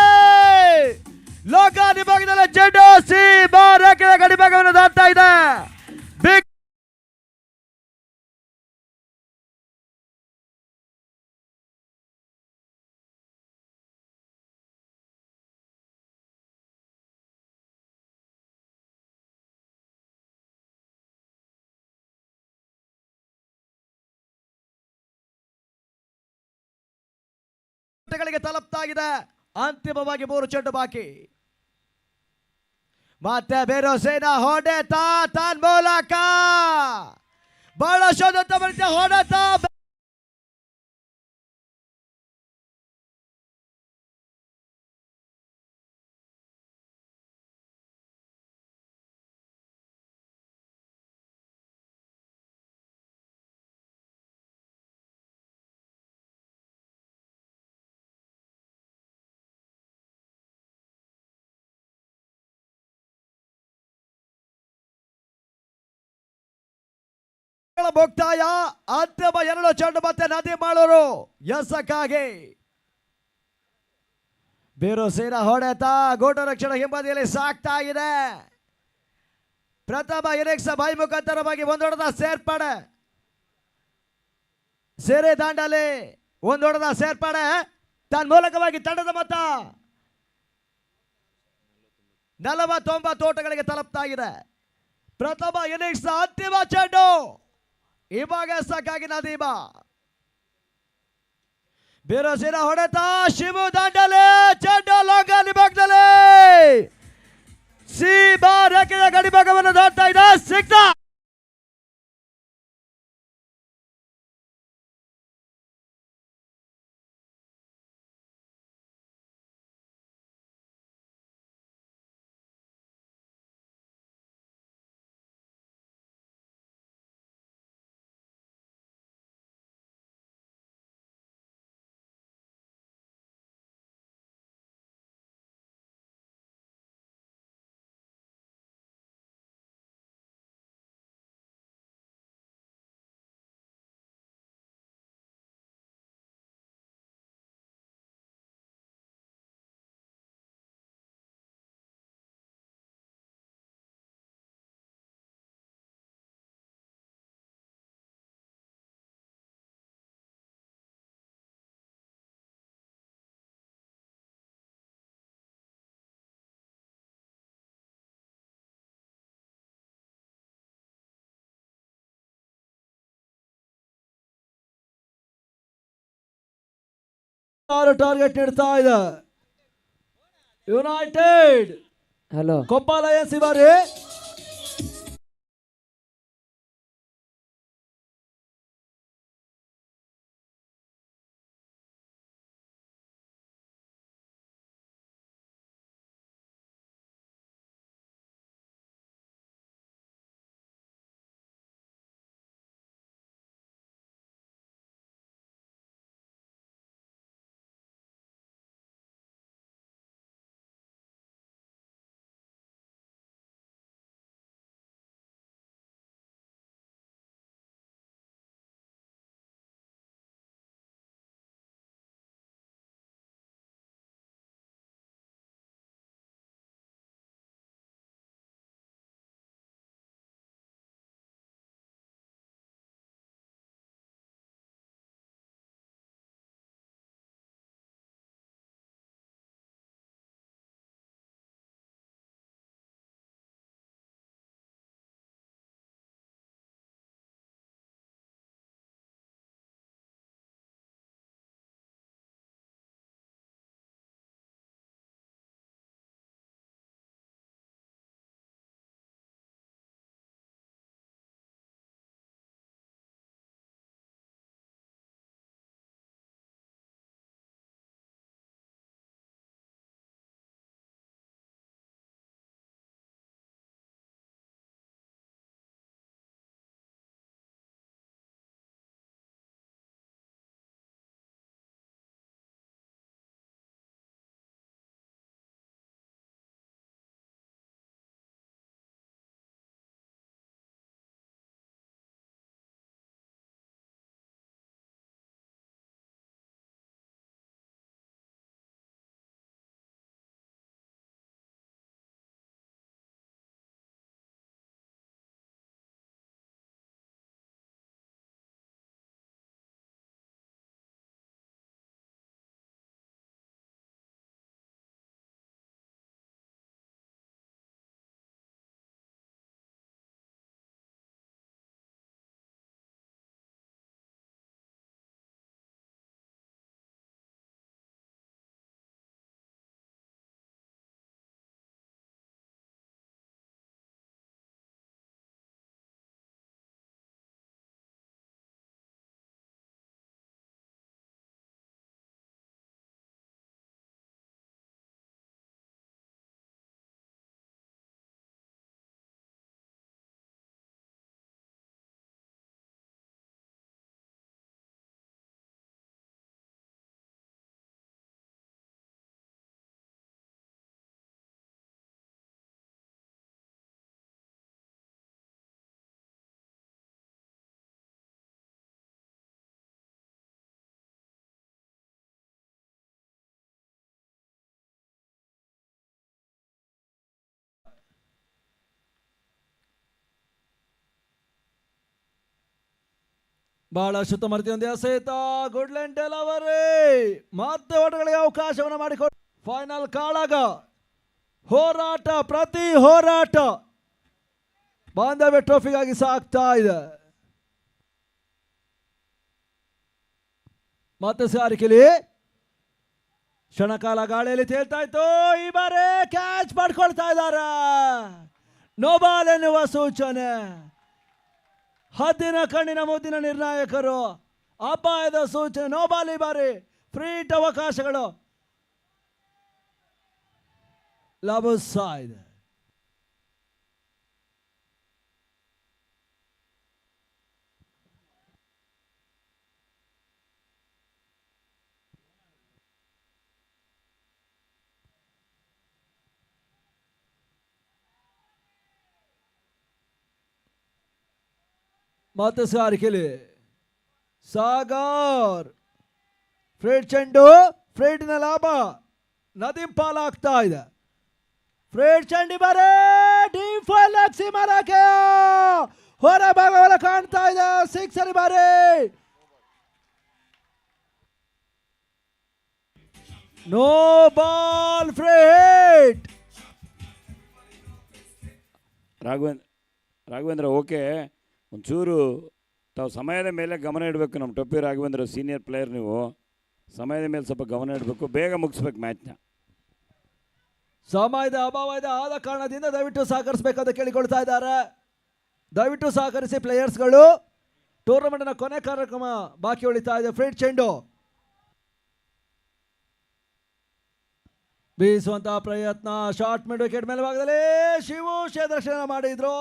ಲೋಕ ವಿಭಾಗದಲ್ಲಿ ಚೆಂಡು ಸಿ ಬಾರ್ ಹಾಕಿದ ಗಡಿಭಾಗವನ್ನು ದಾಟ್ತಾ ಇದೆ. ಬಿಗ್ ತಲುಪ್ತಾ ಇದೆ. ಅಂತಿಮವಾಗಿ 3 ಚೆಂಡು ಬಾಕಿ. ಮತ್ತೆ ಬೇರೋಸಿನ ಹೊಡೆತ ತನ್ ಮೂಲಕ ಬಹಳ ಶೋಧತ ಹೊಡೆತ. ಮುಕ್ತಾಯ. ಅಂತಿಮ 2 ಚೆಂಡು ಮತ್ತೆ ನದೀಮ್ ಮಾಡೋರು ಎಸಕ್ಕಾಗಿ. ಬೇರೋಸಿನ ಹೊಡೆತ ಗೋಟು ರಕ್ಷಣಾ ಹಿಂಬದಿಯಲ್ಲಿ ಸಾಕ್ತಾ ಇದೆ. ಪ್ರಥಮ ಇನ್ನಿಂಗ್ಸ್ ಬಾಯಿ ಮುಖಾಂತರವಾಗಿ 1 ಹೊಡೆದ ಸೇರ್ಪಡೆ. ಸೇರೆ ದಾಂಡಲಿ 1 ಹೊಡೆದ ಸೇರ್ಪಡೆ. ತನ್ನ ಮೂಲಕವಾಗಿ ತಂಡದ ಮೊತ್ತ 49 ಓಟಗಳಿಗೆ ತಲುಪ್ತಾ ಇದೆ. ಪ್ರಥಮ ಇನ್ನಿಂಗ್ಸ್ ಅಂತಿಮ ಚೆಂಡು ಇವಾಗ ಸಾಕಾಗಿ ನದೀಮ. ಬೇರೋಸಿನ ಹೊಡೆತ, ಶಿವು ದಾಂಡಲೆ ಚೆಂಡು ಲಾಂಗ್ ವಿಭಾಗದಲ್ಲಿ ಸಿ ಬಾರ್ ರೇಖೆಯ ಗಡಿಭಾಗವನ್ನು ದಾಟ್ತಾ ಇದೆ. ಸಿಕ್ತ ಟಾರ್ಗೆಟ್ ನೀಡ್ತಾ ಇದೆ ಯುನೈಟೆಡ್ ಹಲೋ ಕೊಪ್ಪ ಲಯನ್ಸ್ ಈ ಬಾರಿ ಬಹಳ ಶುತ್ತಮರ್ತಿಯೊಂದಿಗೆ ಸಹಿತ ಗುಡ್ಲೆಂಡ್ ಡೆಲವರಿ ಮತ್ತೆ ಓಟಗಳಿಗೆ ಅವಕಾಶವನ್ನು ಮಾಡಿಕೊಟ್ಟು ಫೈನಲ್ ಕಾಳಗ ಹೋರಾಟ ಪ್ರತಿ ಹೋರಾಟ ಬಾಂಧವ್ಯ ಟ್ರೋಫಿಗಾಗಿ ಸಾಗ್ತಾ ಇದೆ. ಮತ್ತೆ ಸಾರಿಕೆಲಿ ಕ್ಷಣಕಾಲ ಗಾಳಿಯಲ್ಲಿ ತೇಲ್ತಾ ಇತ್ತು. ಈ ಬಾರಿ ಕ್ಯಾಚ್ ಮಾಡ್ಕೊಳ್ತಾ ಇದ್ದಾರೆ. ನೋ ಬಾಲ್ ಎನ್ನುವ ಸೂಚನೆ. ಹದ್ದಿನ ಕಣ್ಣಿನ ಮುದ್ದಿನ ನಿರ್ಣಾಯಕರು. ಅಪಾಯದ ಸೂಚನೆ. No ball. ಈ ಬಾರಿ ಫ್ರೀ ಹಿಟ್ ಅವಕಾಶಗಳು ಲಭಿಸ್ತಾ ಇದೆ. ಮತ್ತೆ ಸಾರಿಕೆಲಿ ಸಾಗರ್ ಫ್ರೀಡ್ ಚೆಂಡು. ಫ್ರೀಡ್ನ ಲಾಭ ನದೀಂ ಪಾಲಾಗ್ತಾ ಇದೆ. ಫ್ರೀಡ್ ಚೆಂಡಿ ಬಾರೆ ಡಿಫೈಲ್ ಸೀಮಾರಕ್ಕೆ ಹೊರ ಭಾಗವನ್ನ ಕಾಣ್ತಾ ಇದೆ. ಸಿಕ್ಸರ್ ಬಾರೆ. No ball. Free hit. Raghavendra okay, ಒಂಚೂರು ತಾವು ಸಮಯದ ಮೇಲೆ ಗಮನ ಇಡಬೇಕು. ನಮ್ಮ ಟೊಪ್ಪಿ ರಾಘವೇಂದ್ರ ಸೀನಿಯರ್ ಪ್ಲೇಯರ್, ನೀವು ಸಮಯದ ಮೇಲೆ ಸ್ವಲ್ಪ ಗಮನ ಇಡಬೇಕು. ಬೇಗ ಮುಗಿಸ್ಬೇಕು ಮ್ಯಾಚ್ನ. ಸಮಯದ ಅಭಾವ ಇದೆ. ಆದ ಕಾರಣದಿಂದ ದಯವಿಟ್ಟು ಸಹಕರಿಸಬೇಕಂತ ಕೇಳಿಕೊಳ್ತಾ ಇದ್ದಾರೆ. ದಯವಿಟ್ಟು ಸಹಕರಿಸಿ ಪ್ಲೇಯರ್ಸ್ಗಳು. ಟೂರ್ನಮೆಂಟ್ನ ಕೊನೆ ಕಾರ್ಯಕ್ರಮ ಬಾಕಿ ಉಳಿತಾ ಇದೆ. ಫ್ರೀಡ್ ಚೆಂಡು ಬೀಸುವಂತಹ ಪ್ರಯತ್ನ. ಶಾರ್ಟ್ ಮಿಡ್ ವಿಕೆಟ್ ಮೇಲೆ ಭಾಗದಲ್ಲಿ ಶಿವು ದರ್ಶನ ಮಾಡಿದ್ರು.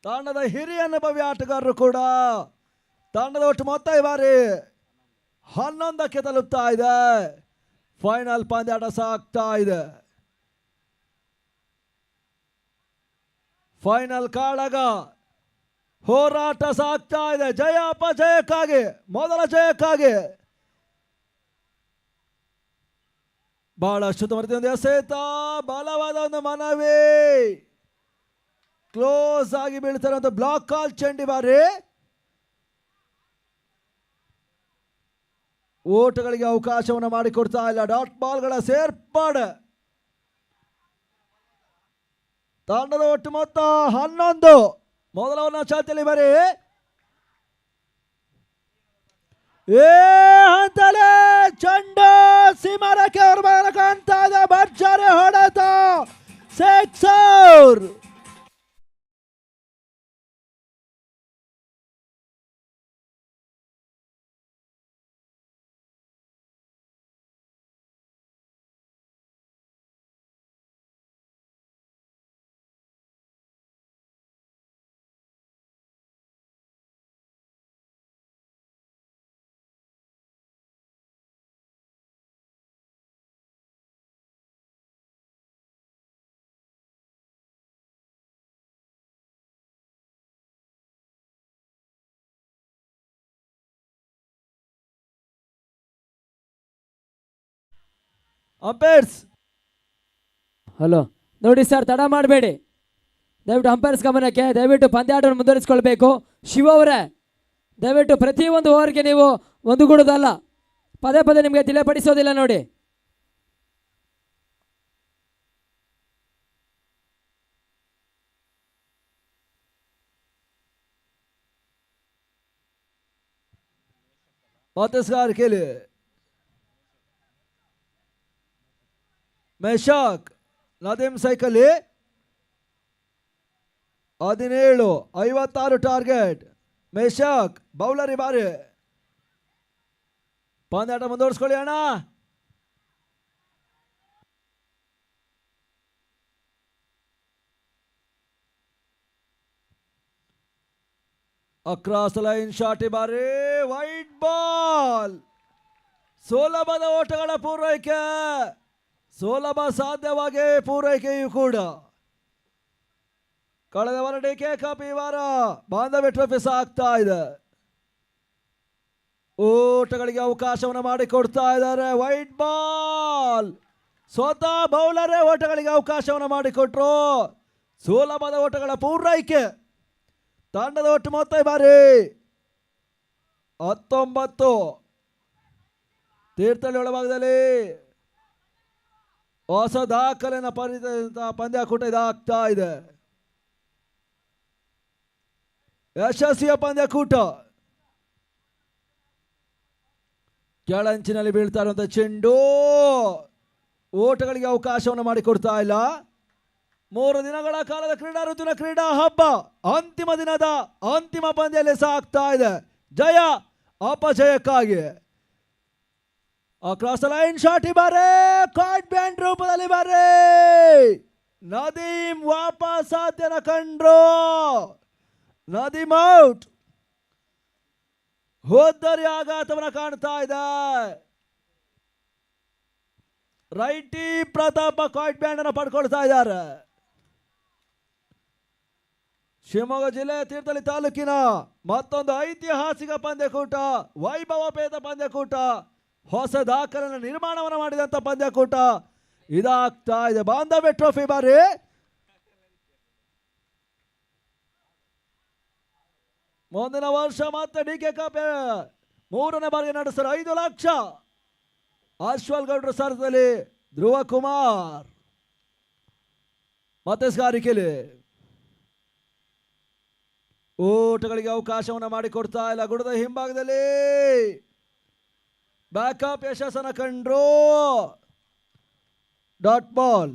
ತಂಡದ ಹಿರಿಯ ಅನುಭವಿ ಆಟಗಾರರು ಕೂಡ. ತಂಡದ ಒಟ್ಟು ಮೊತ್ತ ಈ ಬಾರಿ 11ಕ್ಕೆ ತಲುಪ್ತಾ ಇದೆ. ಫೈನಲ್ ಪಂದ್ಯಾಟ ಸಾಗ್ತಾ ಇದೆ. ಫೈನಲ್ ಕಾಳಗ ಹೋರಾಟ ಸಾಗ್ತಾ ಇದೆ. ಜಯ ಅಪಜಯಕ್ಕಾಗಿ, ಮೊದಲ ಜಯಕ್ಕಾಗಿ. ಬಹಳಷ್ಟು ಒಂದು ಎಸೆತ. ಬಲವಾದ ಒಂದು ಮನವಿ. ಕ್ಲೋಸ್ ಆಗಿ ಬೀಳ್ತಾರೆ. ಬ್ಲಾಕ್ ಕಾಲ್ ಚೆಂಡಿ ಬಾರಿ. ಓಟಗಳಿಗೆ ಅವಕಾಶವನ್ನು ಮಾಡಿಕೊಡ್ತಾ ಇಲ್ಲ. ಡಾಟ್ ಬಾಲ್ಗಳ ಸೇರ್ಪಾಡು. ತಂಡದ ಒಟ್ಟು ಮೊತ್ತ 11. ಮೊದಲವನ್ನ ಚಾತಿಯಲ್ಲಿ ಬರೀ ಅಂತಲೇ ಚೆಂಡು ಸೀಮಾರಕ್ಕೆ ಅವ್ರ ಮೇಲೆ ಕಾಣ್ತಾ ಇದೆ. ಭರ್ಜರಿ ಹೊಡೆತ. ಸಿಕ್ಸರ್. ಅಂಪೈರ್ಸ್. ಹಲೋ ನೋಡಿ ಸರ್, ತಡ ಮಾಡಬೇಡಿ. ದಯವಿಟ್ಟು ಅಂಪೈರ್ಸ್ ಗಮನಕ್ಕೆ. ದಯವಿಟ್ಟು ಪಂದ್ಯಾಟವನ್ನು ಮುಂದುವರಿಸಿಕೊಳ್ಬೇಕು. ಶಿವ ಅವರೇ, ದಯವಿಟ್ಟು ಪ್ರತಿಯೊಂದು ಓವರ್ಗೆ ನೀವು ಒಂದುಗೂಡೋದಲ್ಲ. ಪದೇ ಪದೇ ನಿಮಗೆ ತಿಳಿಪಡಿಸೋದಿಲ್ಲ ನೋಡಿ. ಮಾತಸ್ಗಾರ್ ಕೇಳಿ. ಮೆಶಾಕ್ ನದೀಂ ಸೈಕಲಿ 17, 56 ಟಾರ್ಗೆಟ್. ಮೆಶಾಕ್ ಬೌಲರ್ ಈ ಬಾರಿ. ಪಂದ್ಯಾಟ ಮುಂದುವರಿಸ್ಕೊಳ್ಳಿ ಅಣ್ಣ. ಅಕ್ರಾಸ್ ಲೈನ್ ಶಾಟ್ ಈ ಬಾರಿ. White ball. ಸುಲಭದ ಓಟಗಳ ಪೂರೈಕೆ. ಸುಲಭ ಸಾಧ್ಯವಾಗಿ ಪೂರೈಕೆಯೂ ಕೂಡ. ಕಳೆದ ವಾರ ಡಿಕೆ ಕಪ್, ಈ ವಾರ ಬಾಂಧವ್ಯ ಟ್ರೋಫಿ ಸಾಗ್ತಾ ಇದೆ. ಓಟಗಳಿಗೆ ಅವಕಾಶವನ್ನು ಮಾಡಿಕೊಡ್ತಾ ಇದ್ದಾರೆ. White ball. ಸ್ವತಃ ಬೌಲರೇ ಓಟಗಳಿಗೆ ಅವಕಾಶವನ್ನು ಮಾಡಿಕೊಟ್ರು. ಸುಲಭದ ಓಟಗಳ ಪೂರೈಕೆ. ತಂಡದ ಒಟ್ಟು ಮೊತ್ತ ಈ ಬಾರಿ 19. ತೀರ್ಥಹಳ್ಳಿ ಒಳಭಾಗದಲ್ಲಿ ಹೊಸ ದಾಖಲೆನ ಪಂದ್ಯಾಕೂಟ ಇದಾಗ್ತಾ ಇದೆ. ಯಶಸ್ವಿಯ ಪಂದ್ಯಾಕೂಟ. ಕೆಳಂಚಿನಲ್ಲಿ ಬೀಳ್ತಾ ಇರುವಂತ ಚೆಂಡು ಓಟಗಳಿಗೆ ಅವಕಾಶವನ್ನು ಮಾಡಿಕೊಡ್ತಾ ಇಲ್ಲ. 3 ದಿನಗಳ ಕಾಲದ ಕ್ರೀಡಾ ಋತುವಿನ ಕ್ರೀಡಾ ಹಬ್ಬ ಅಂತಿಮ ದಿನದ ಅಂತಿಮ ಪಂದ್ಯದಲ್ಲಿ ಸಾಗ್ತಾ ಇದೆ. ಜಯ ಅಪಜಯಕ್ಕಾಗಿ ಅಕ್ರಾಸ್ ಲೈನ್ ಶಾಟ್ ಈ ಬಾರಿ ಕಾಟ್ ಬ್ಯಾಂಡ್ ರೂಪದಲ್ಲಿ ಬಾರಿ ನದೀಮ್ ವಾಪಸ್ ಸಾಧ್ಯನ ಕಂಡ್ರು. ನದೀಮ್ ಔಟ್. ಹೋದ್ದರಿ ಆಘಾತವನ್ನ ಕಾಣ್ತಾ ಇದೆ. ರೈಟಿ ಪ್ರತಾಪ ಕಾಟ್ ಬ್ಯಾಂಡ್ ಅನ್ನು ಪಡ್ಕೊಳ್ತಾ ಇದ್ದಾರೆ. ಶಿವಮೊಗ್ಗ ಜಿಲ್ಲೆ ತೀರ್ಥಹಳ್ಳಿ ತಾಲೂಕಿನ ಮತ್ತೊಂದು ಐತಿಹಾಸಿಕ ಪಂದ್ಯಕೂಟ, ವೈಭವಪೇತ ಪಂದ್ಯಕೂಟ, ಹೊಸ ದಾಖಲೆಯ ನಿರ್ಮಾಣವನ್ನು ಮಾಡಿದಂತ ಪಂದ್ಯಕೂಟ ಇದಾಗ್ತಾ ಇದೆ. ಬಾಂಧವ್ಯ ಟ್ರೋಫಿ ಬಾರಿ ಮುಂದಿನ ವರ್ಷ ಮತ್ತೆ ಡಿಕೆ ಕಪ್ 3ನೇ ಬಾರಿಗೆ ನಡೆಸ್ತಾರೆ. 5 ಲಕ್ಷ ಅಶ್ವಲ್ ಗೌಡ್ರ ಸರ್ದಲ್ಲಿ ಧ್ರುವ ಕುಮಾರ್ ಮತ್ತೆ ಸ್ಕಾರಿಕೆಲಿ ಓಟಗಳಿಗೆ ಅವಕಾಶವನ್ನು ಮಾಡಿಕೊಡ್ತಾ ಇಲ್ಲ. ಗುಡದ ಹಿಂಭಾಗದಲ್ಲಿ ಬ್ಯಾಕಪ್ ಯಶಸ್ಸನ್ನು ಕಂಡ್ರು. Dot ball.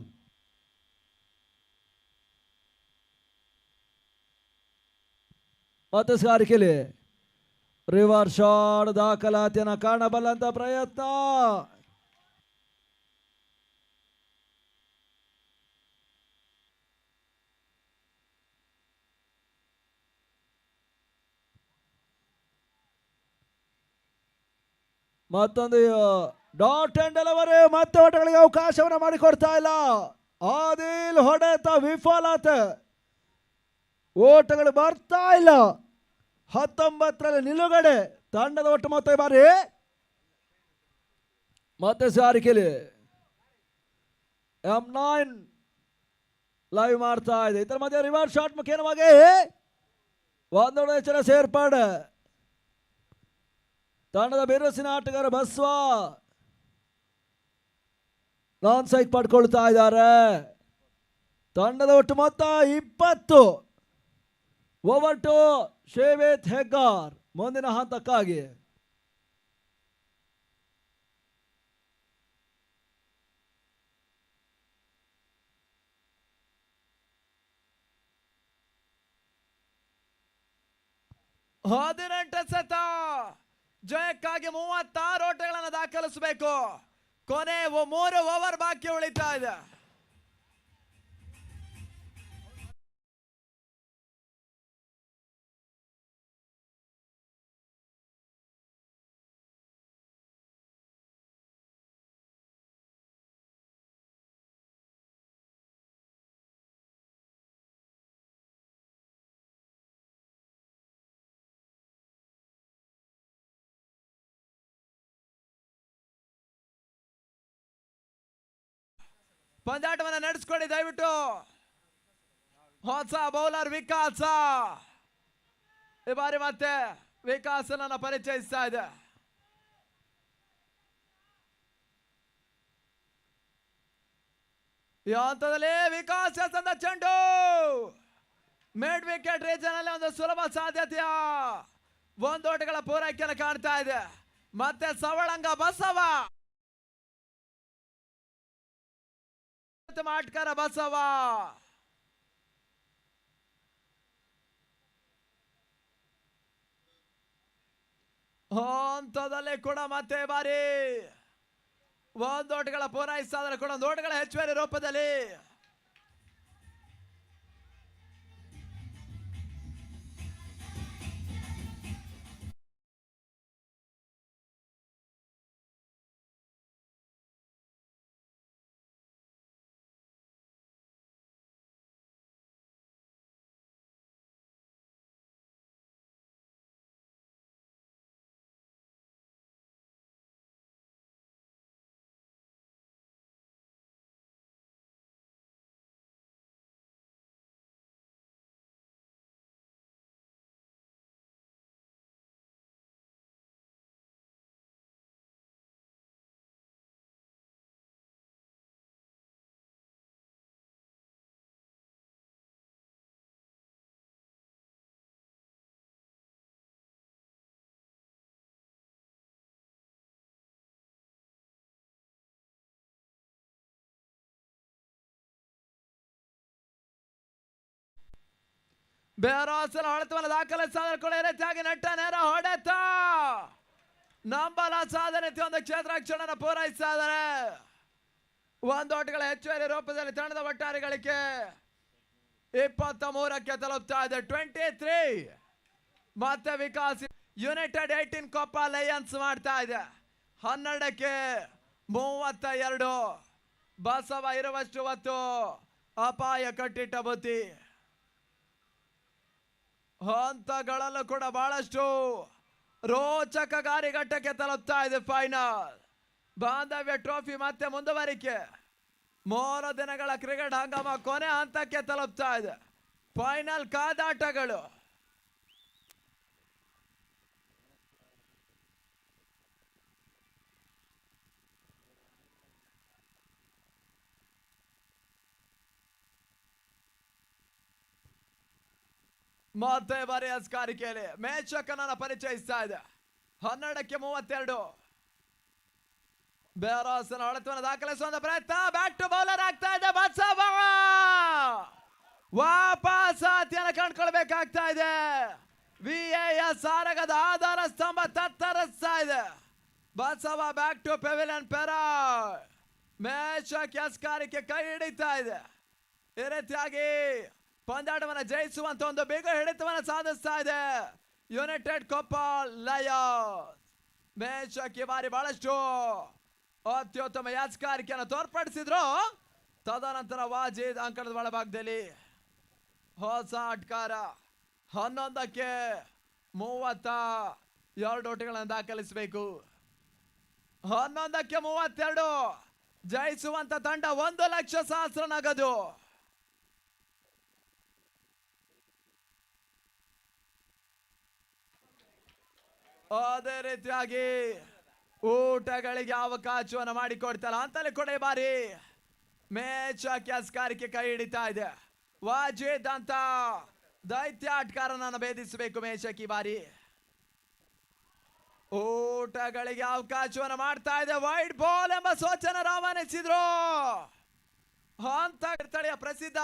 ಮತ್ತೆ ಸ್ಕಾರಿಕೆಲಿ ರಿವರ್ಸ್ ಶಾಟ್ ದಾಖಲಾತಿಯನ್ನು ಕಾಣಬಲ್ಲಂತ ಪ್ರಯತ್ನ. ಮತ್ತೊಂದು ಡಾಟ್ ಅಂಡ್ ಡೆಲಿವರಿ. ಮತ್ತೆ ಓಟಗಳಿಗೆ ಅವಕಾಶವನ್ನು ಮಾಡಿಕೊಡ್ತಾ ಇಲ್ಲ. ಆದಿಲ್ ಹೊಡೆತ ವಿಫಲತೆ. ಓಟಗಳು ಬರ್ತಾ ಇಲ್ಲ. 19ರಲ್ಲಿ ನಿಲುಗಡೆ ತಂಡದ ಒಟ್ಟು ಮೊತ್ತ ಬಾರಿ ಮತ್ತೆ ಸಾರಿಕೆಲಿ M9 ಲೈವ್ ಮಾಡ್ತಾ ಇದೆ. ಇದರ ಮಧ್ಯೆ ರಿವರ್ಸ್ ಶಾಟ್ ಮುಖೇನವಾಗಿ ಒಂದೊಂದು ಎಚ್ಚರ ಸೇರ್ಪಾಡೆ. ತಂಡದ ಬಿರುಸಿನ ಆಟಗಾರ ಬಸ್ವ ನಾನ್ ಸೈಕ್ ಪಡ್ಕೊಳ್ತಾ ಇದ್ದಾರೆ. ತಂಡದ ಒಟ್ಟು ಮೊತ್ತ 20. ಓವರ್ ಟು ಶೇವೇತ್ ಹೆಗ್ಗಾರ್ ಮುಂದಿನ ಹಂತಕ್ಕಾಗಿ. ಸತ ಜಯಕ್ಕಾಗಿ 36 ಓಟಗಳನ್ನು ದಾಖಲಿಸಬೇಕು. ಕೊನೆ 3 ಓವರ್ ಬಾಕಿ ಉಳಿತಾ ಇದೆ. ಪಂದ್ಯಾಟವನ್ನು ನಡೆಸ್ಕೊಳ್ಳಿ ದಯವಿಟ್ಟು. ಹೊಸ ಬೌಲರ್ ವಿಕಾಸ ಈ ಬಾರಿ ಮತ್ತೆ ವಿಕಾಸನನ್ನ ಪರಿಚಯಿಸ್ತಾ ಇದೆ. ಈ ಹಂತದಲ್ಲಿ ವಿಕಾಸ ತಂದ ಚೆಂಡು ಮಿಡ್ ವಿಕೆಟ್ ರೀಜನ್ ಅಲ್ಲಿ ಒಂದು ಸುಲಭ ಸಾಧ್ಯತೆಯ 1 ಓಟಗಳ ಪೂರೈಕೆಯನ್ನು ಕಾಣ್ತಾ ಇದೆ. ಮತ್ತೆ ಸವಳಂಗ ಬಸವ ಆಟಗಾರ ಬಸವ ಹಂತದಲ್ಲಿ ಕೂಡ ಮತ್ತೆ ಬಾರಿ 1 ಓಟಗಳ ಪೂರೈಸಿದ್ರೆ ಕೂಡ 1 ಓಟಗಳ ಹೆಚ್ಚುವರಿ ರೂಪದಲ್ಲಿ ಬೇರೋಸಲ ಹೊಡೆತವನ್ನು ದಾಖಲಿಸಿದ ಕೂಡ ಈ ರೀತಿಯಾಗಿ ನೆಟ್ಟ ನೇರ ಹೊಡೆತ ನಂಬಲ ಸಾಧನೆ ಒಂದು ಕ್ಷೇತ್ರಾಕ್ಷಣನ ಪೂರೈಸ್ತಾ ಇದ್ದಾರೆ. ಒಂದು ಓಟಗಳ ಹೆಚ್ಚುವರಿ ರೂಪದಲ್ಲಿ ತಂಡದ ಒಟ್ಟಾರೆ ಗಳಿಕೆ 23ಕ್ಕೆ ತಲುಪ್ತಾ ಇದೆ. 23 ಮತ್ತೆ ವಿಕಾಸ್ ಯುನೈಟೆಡ್ 18 ಕೊಪ್ಪ ಲಯನ್ಸ್ ಮಾಡ್ತಾ ಇದೆ. 12ಕ್ಕೆ 32 ಬಸವ ಇರುವಷ್ಟು ಹೊತ್ತು ಅಪಾಯ ಕಟ್ಟಿಟ್ಟ ಬುತ್ತಿ. ಹಂತಗಳಲ್ಲೂ ಕೂಡ ಬಹಳಷ್ಟು ರೋಚಕ ಗಾರಿಘಟ್ಟಕ್ಕೆ ತಲುಪ್ತಾ ಇದೆ. ಫೈನಲ್ ಬಾಂಧವ್ಯ ಟ್ರೋಫಿ ಮತ್ತೆ ಮುಂದುವರಿಕೆ. 3 ದಿನಗಳ ಕ್ರಿಕೆಟ್ ಹಂಗಾಮ ಕೊನೆ ಹಂತಕ್ಕೆ ತಲುಪ್ತಾ ಇದೆ. ಫೈನಲ್ ಕಾದಾಟಗಳು. ಮತ್ತೆ ಬಾರಿ ಅಸ್ಕಾರಿಕೆಯಲ್ಲಿ ಮೇಚಕನನ್ನ ಪರಿಚಯಿಸ್ತಾ ಇದೆ. 12ಕ್ಕೆ 32 ಬೇರೋಸನ ಹೊಡೆತವನ್ನು ದಾಖಲಿಸುವಂತ ಪ್ರಯತ್ನ. ಬ್ಯಾಕ್ ಟು ಬೌಲರ್ ಆಗ್ತಾ ಇದೆ ಬಸವ. ವಾಪಸ್ ಆತಿಯನ್ನು ಕಂಡುಕೊಳ್ಬೇಕಾಗ್ತಾ ಇದೆ. ವಿಎಎಸ್ ಆರಗದ ಆಧಾರ ಸ್ತಂಭ ತತ್ತರಿಸ್ತಾ ಇದೆ. ಬಸವ ಬ್ಯಾಕ್ ಟು ಪೆವಿಲಿಯನ್ ಪೆರಾ. ಮೇಚಕ್ ಅಸ್ಕಾರಿಕೆ ಕೈ ಹಿಡಿತಾ ಇದೆ. ಈ ರೀತಿಯಾಗಿ ಪಂದ್ಯಾಟವನ್ನು ಜಯಿಸುವಂತ ಒಂದು ಬೇಗ ಹಿಡಿತವನ್ನು ಸಾಧಿಸ್ತಾ ಇದೆ ಯುನೈಟೆಡ್ ಕೊಪ್ಪ ಲಯನ್ಸ್. ಮೇಚಕ್ ಈ ಬಾರಿ ಬಹಳಷ್ಟು ಅತ್ಯುತ್ತಮ ಯಾಚಕಾರಿಕೆಯನ್ನು ತೋರ್ಪಡಿಸಿದ್ರು. ತದನಂತರ ವಾಜಿದ್ ಅಂಕಣದ ಒಳಭಾಗದಲ್ಲಿ ಹೊಸ ಆಟಗಾರ. 11ಕ್ಕೆ 32 ಓಟಗಳನ್ನು ದಾಖಲಿಸಬೇಕು. 11ಕ್ಕೆ 32 ಜಯಿಸುವಂತ ತಂಡ 1 ಲಕ್ಷ ಸಹಸ್ರ ನಗದು. ಅದೇ ರೀತಿಯಾಗಿ ಊಟಗಳಿಗೆ ಅವಕಾಶವನ್ನು ಮಾಡಿಕೊಡ್ತಾರೆ ಅಂತಲೇ ಕೂಡ ಈ ಬಾರಿ ಮೇಚಕ್ ಅಸ್ಕಾರಿಕೆ ಕೈ ಹಿಡಿತಾ ಇದೆ. ವಾಜಿದ್ ಅಂತ ದೈತ್ಯ ಆಟಗಾರನನ್ನು ಭೇದಿಸಬೇಕು ಮೇಚಕ್ ಈ ಬಾರಿ. ಊಟಗಳಿಗೆ ಅವಕಾಶವನ್ನು ಮಾಡ್ತಾ ಇದೆ. ವೈಡ್ ಬಾಲ್ ಎಂಬ ಸೂಚನೆ ರವಾನಿಸಿದ್ರು. ಅಂತ ತಳಿಯ ಪ್ರಸಿದ್ಧ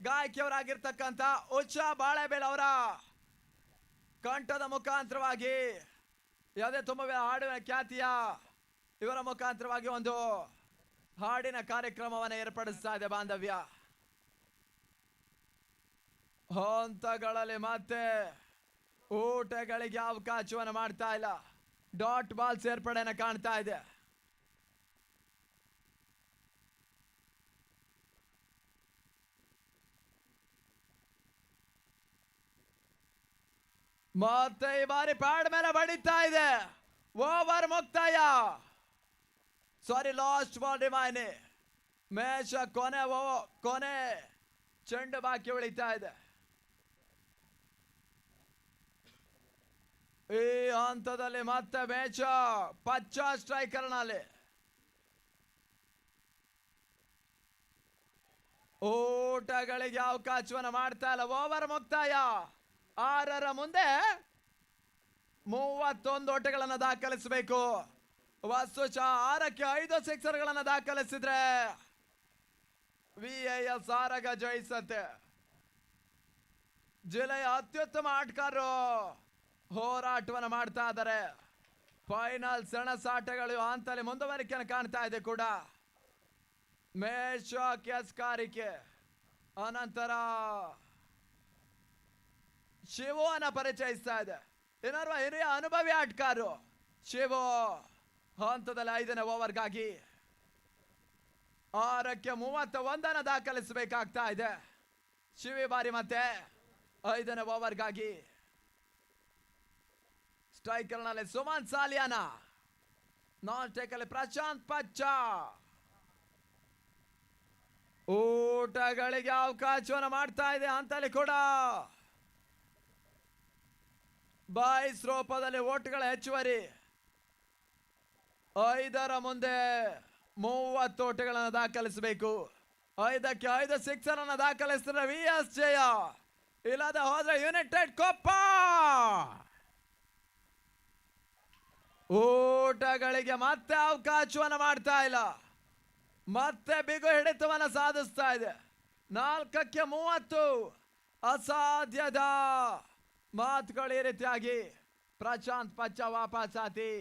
ಗಾಯಕಿಯವರಾಗಿರ್ತಕ್ಕಂಥ ಉಷಾ ಬಾಳೆಬೇಲ್ ಅವರ ಕಂಠದ ಮುಖಾಂತರವಾಗಿ ಯಾವುದೇ ತುಂಬ ಹಾಡುವ ಖ್ಯಾತಿಯ ಇವರ ಮುಖಾಂತರವಾಗಿ ಒಂದು ಹಾಡಿನ ಕಾರ್ಯಕ್ರಮವನ್ನು ಏರ್ಪಡಿಸ್ತಾ ಇದೆ ಬಾಂಧವ್ಯ. ಹಂತಗಳಲ್ಲಿ ಮತ್ತೆ ಊಟಗಳಿಗೆ ಅವಕಾಶವನ್ನು ಮಾಡ್ತಾ ಇಲ್ಲ. ಡಾಟ್ ಬಾಲ್ ಸೇರ್ಪಡೆಯನ್ನು ಕಾಣ್ತಾ ಇದೆ. ಮತ್ತೆ ಈ ಬಾರಿ ಪ್ಯಾಡ್ ಮೇಲೆ ಬಡಿತಾ ಇದೆ. ಓವರ್ ಮುಕ್ತಾಯ. ಸಾರಿ, ಲಾಸ್ಟ್ ಬಾಲ್ ರಿಮೈನಿ. ಮೇಷ ಕೊನೆ ಚೆಂಡು ಬಾಕಿ ಉಳಿತಾ ಇದೆ. ಈ ಹಂತದಲ್ಲಿ ಮತ್ತೆ ಮೇಷ ಪಚ್ಚ ಸ್ಟ್ರೈಕರ್ನಲ್ಲಿ. ಊಟಗಳಿಗೆ ಅವಕಾಶವನ್ನು ಮಾಡ್ತಾ ಇಲ್ಲ. ಓವರ್ ಮುಕ್ತಾಯ. 6ರ ಮುಂದೆ 31 ಓಟಗಳನ್ನು ದಾಖಲಿಸಬೇಕು. ವಸ್ತುಶಃ 6ಕ್ಕೆ 5 ಸಿಕ್ಸರ್ಗಳನ್ನು ದಾಖಲಿಸಿದ್ರೆ ವಿಎಎಸ್ ಆರಗ ಜಯಿಸತ್ತೆ. ಜಿಲ್ಲೆಯ ಅತ್ಯುತ್ತಮ ಆಟಗಾರರು ಹೋರಾಟವನ್ನು ಮಾಡ್ತಾ ಇದ್ದಾರೆ. ಫೈನಲ್ ಸೆಣಸಾಟಗಳು ಅಂತಲೇ ಮುಂದುವರಿಕೆಯನ್ನು ಕಾಣ್ತಾ ಇದೆ ಕೂಡ. ಮೇಷಕ್ ಅಸ್ಕಾರಿಕೆ ಅನಂತರ ಶಿವನ ಪರಿಚಯಿಸ್ತಾ ಇದೆ. ಇನ್ನೋರ್ವ ಹಿರಿಯ ಅನುಭವಿ ಆಟಗಾರರು ಶಿವು. ಹಂತದಲ್ಲಿ 5ನೇ ಓವರ್ಗಾಗಿ 6ಕ್ಕೆ 31 ದಾಖಲಿಸಬೇಕಾಗ್ತಾ ಇದೆ. ಶಿವಿ ಬಾರಿ ಮತ್ತೆ 5ನೇ ಓವರ್ಗಾಗಿ ಸ್ಟ್ರೈಕರ್ನಲ್ಲಿ ಸುಮನ್ ಸಾಲಿಯಾನ. ನಾನ್ ಸ್ಟ್ರೈಕಲ್ಲಿ ಪ್ರಶಾಂತ್ ಪಚ್ಚ. ಊಟಗಳಿಗೆ ಅವಕಾಶವನ್ನು ಮಾಡ್ತಾ ಇದೆ ಅಂತಲೇ ಕೂಡ. ಬಾಯ್ಸ್ ರೂಪದಲ್ಲಿ ಓಟ್ಗಳ ಹೆಚ್ಚುವರಿ. 5ರ ಮುಂದೆ 30 ಓಟಗಳನ್ನು ದಾಖಲಿಸಬೇಕು. 5ಕ್ಕೆ 5 ಸಿಕ್ಸರ್ ಅನ್ನು ದಾಖಲಿಸಿದ್ರೆ ವಿಎಸ್ ಜಯ. ಇಲ್ಲದೆ ಹೋದ್ರೆ ಯುನೈಟೆಡ್ ಕೊಪ್ಪ. ಊಟಗಳಿಗೆ ಮತ್ತೆ ಅವಕಾಶವನ್ನು ಮಾಡ್ತಾ ಇಲ್ಲ. ಮತ್ತೆ ಬಿಗು ಹಿಡಿತವನ್ನು ಸಾಧಿಸ್ತಾ ಇದೆ. 4ಕ್ಕೆ 30 ಅಸಾಧ್ಯದ ಮಾತುಗಳು ಈ ರೀತಿಯಾಗಿ ಪ್ರಶಾಂತ್ ಪಚ್ಚ ವಾಪಸಾತಿ.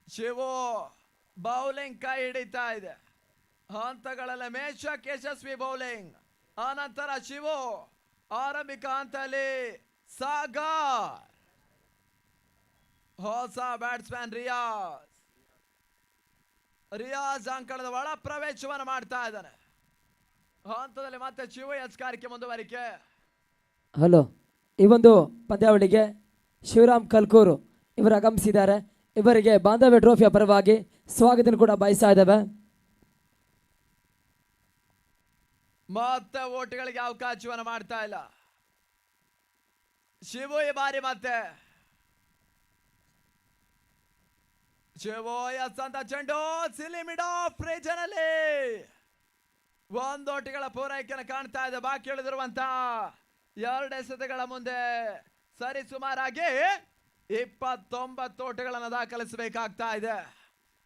ಶಿವು ಬೌಲಿಂಗ್ ಕೈ ಹಿಡಿತಾ ಇದೆ. ಹಂತಗಳಲ್ಲಿ ಮೇಷಕ್ ಯಶಸ್ವಿ ಬೌಲಿಂಗ್. ಆನಂತರ ಶಿವು ಆರಂಭಿಕ ಹಂತದಲ್ಲಿ ಸಾಗರ್. ಹೊಸ ಬ್ಯಾಟ್ಸ್ಮನ್ ರಿಯಾಜ್ ಅಂಕಣದ ಒಳ ಪ್ರವೇಶವನ್ನು ಮಾಡ್ತಾ ಇದ್ದಾನೆ. ಹಂತದಲ್ಲಿ ಮತ್ತೆ ಶಿವು ಎಚ್ಕಾರಿಕೆ ಮುಂದುವರಿಕೆ. ಹಲೋ, ಈ ಒಂದು ಪಂದ್ಯಾವಳಿಗೆ ಶಿವರಾಮ್ ಕಲ್ಕೂರು ಇವರು ಆಗಮಿಸಿದ್ದಾರೆ. ಇವರಿಗೆ ಬಾಂಧವ್ಯ ಟ್ರೋಫಿಯ ಪರವಾಗಿ ಸ್ವಾಗತ ಕೂಡ ಬಯಸ್ತಾ ಇದ್ದಾವೆ. ಮತ್ತೆ ಓಟುಗಳಿಗೆ ಅವಕಾಶವನ್ನು ಮಾಡ್ತಾ ಇಲ್ಲ ಶಿವು ಈ ಬಾರಿ. ಮತ್ತೆ ಶಿವು ಎಸ್ ಅಂತ ಚೆಂಡು ಸಿಲಿಮಿಡೋ ಫ್ರಿಜ್ನಲ್ಲಿ ಒಂದೋಟಿಗಳ ಪೂರೈಕೆಯನ್ನು ಕಾಣ್ತಾ ಇದೆ. ಬಾಕಿ ಉಳಿದಿರುವಂತ 2 ಎಸೆತಗಳ ಮುಂದೆ ಸರಿ ಸುಮಾರಾಗಿ 29 ಓಟಗಳನ್ನು ದಾಖಲಿಸಬೇಕಾಗ್ತಾ ಇದೆ.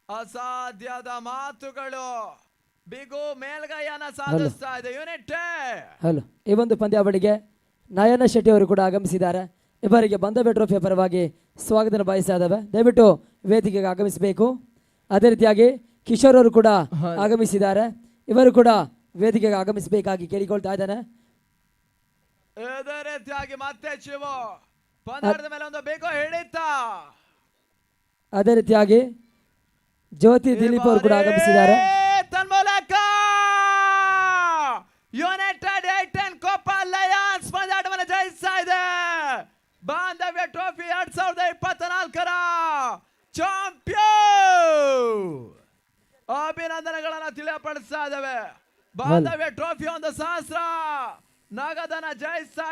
ಅಸಾಧ್ಯದ ಮಾತುಗಳು ಬಿಗು ಮೇಲ್ಗೈಯನ್ನ ಸಾಧಿಸ್ತಾ ಇದೆ ಯೂನಿಟ್. ಹಲೋ, ಈ ಒಂದು ಪಂದ್ಯಾವಳಿಗೆ ನಯನ ಶೆಟ್ಟಿ ಅವರು ಕೂಡ ಆಗಮಿಸಿದ್ದಾರೆ. ಇವರಿಗೆ ಬಾಂಧವ್ಯ ಟ್ರೋಫಿಯ ಪರವಾಗಿ ಸ್ವಾಗತ ಬಯಸ್ತಾ ಇದ್ದಾವೆ. ದಯವಿಟ್ಟು ವೇದಿಕೆಗೆ ಆಗಮಿಸಬೇಕು. ಅದೇ ರೀತಿಯಾಗಿ ಕಿಶೋರ್ ಅವರು ಕೂಡ ಆಗಮಿಸಿದ್ದಾರೆ. ಇವರು ಕೂಡ ವೇದಿಕೆಗೆ ಆಗಮಿಸಬೇಕಾಗಿ ಕೇಳಿಕೊಳ್ತಾ ಇದ್ದಾನೆ. ಅದೇ ರೀತಿಯಾಗಿ ಮತ್ತೆ ಶಿವು ಪಂದ್ಯದ ಮೇಲೆ ಒಂದು ಬೇಗ ಹಿಡಿತಾ. ಅದೇ ರೀತಿಯಾಗಿ ಜ್ಯೋತಿ ದಿಲೀಪ್ ಅವರು ಕೂಡ ಆಗಮಿಸಿದ್ದಾರೆ. ತನ್ಮೂಲಕ ಯುನೈಟೆಡ್ 8 ಕೋಪ ಲಯನ್ಸ್ ಪಂದ್ಯಾಟವನ್ನು ಜಯಿಸ್ತಾ ಇದೆ. ಬಾಂಧವ್ಯ ಟ್ರೋಫಿ 2024ರ ಚಾಂಪಿಯನ್. ಅಭಿನಂದನೆಗಳನ್ನು ತಿಳಿಯಪಡಿಸ್ತಾ ಇದ್ದೇವೆ. ಬಾಂಧವ್ಯ ಟ್ರೋಫಿ 1,000 ನಗದನ್ನ ಜಯಿಸ್ತಾ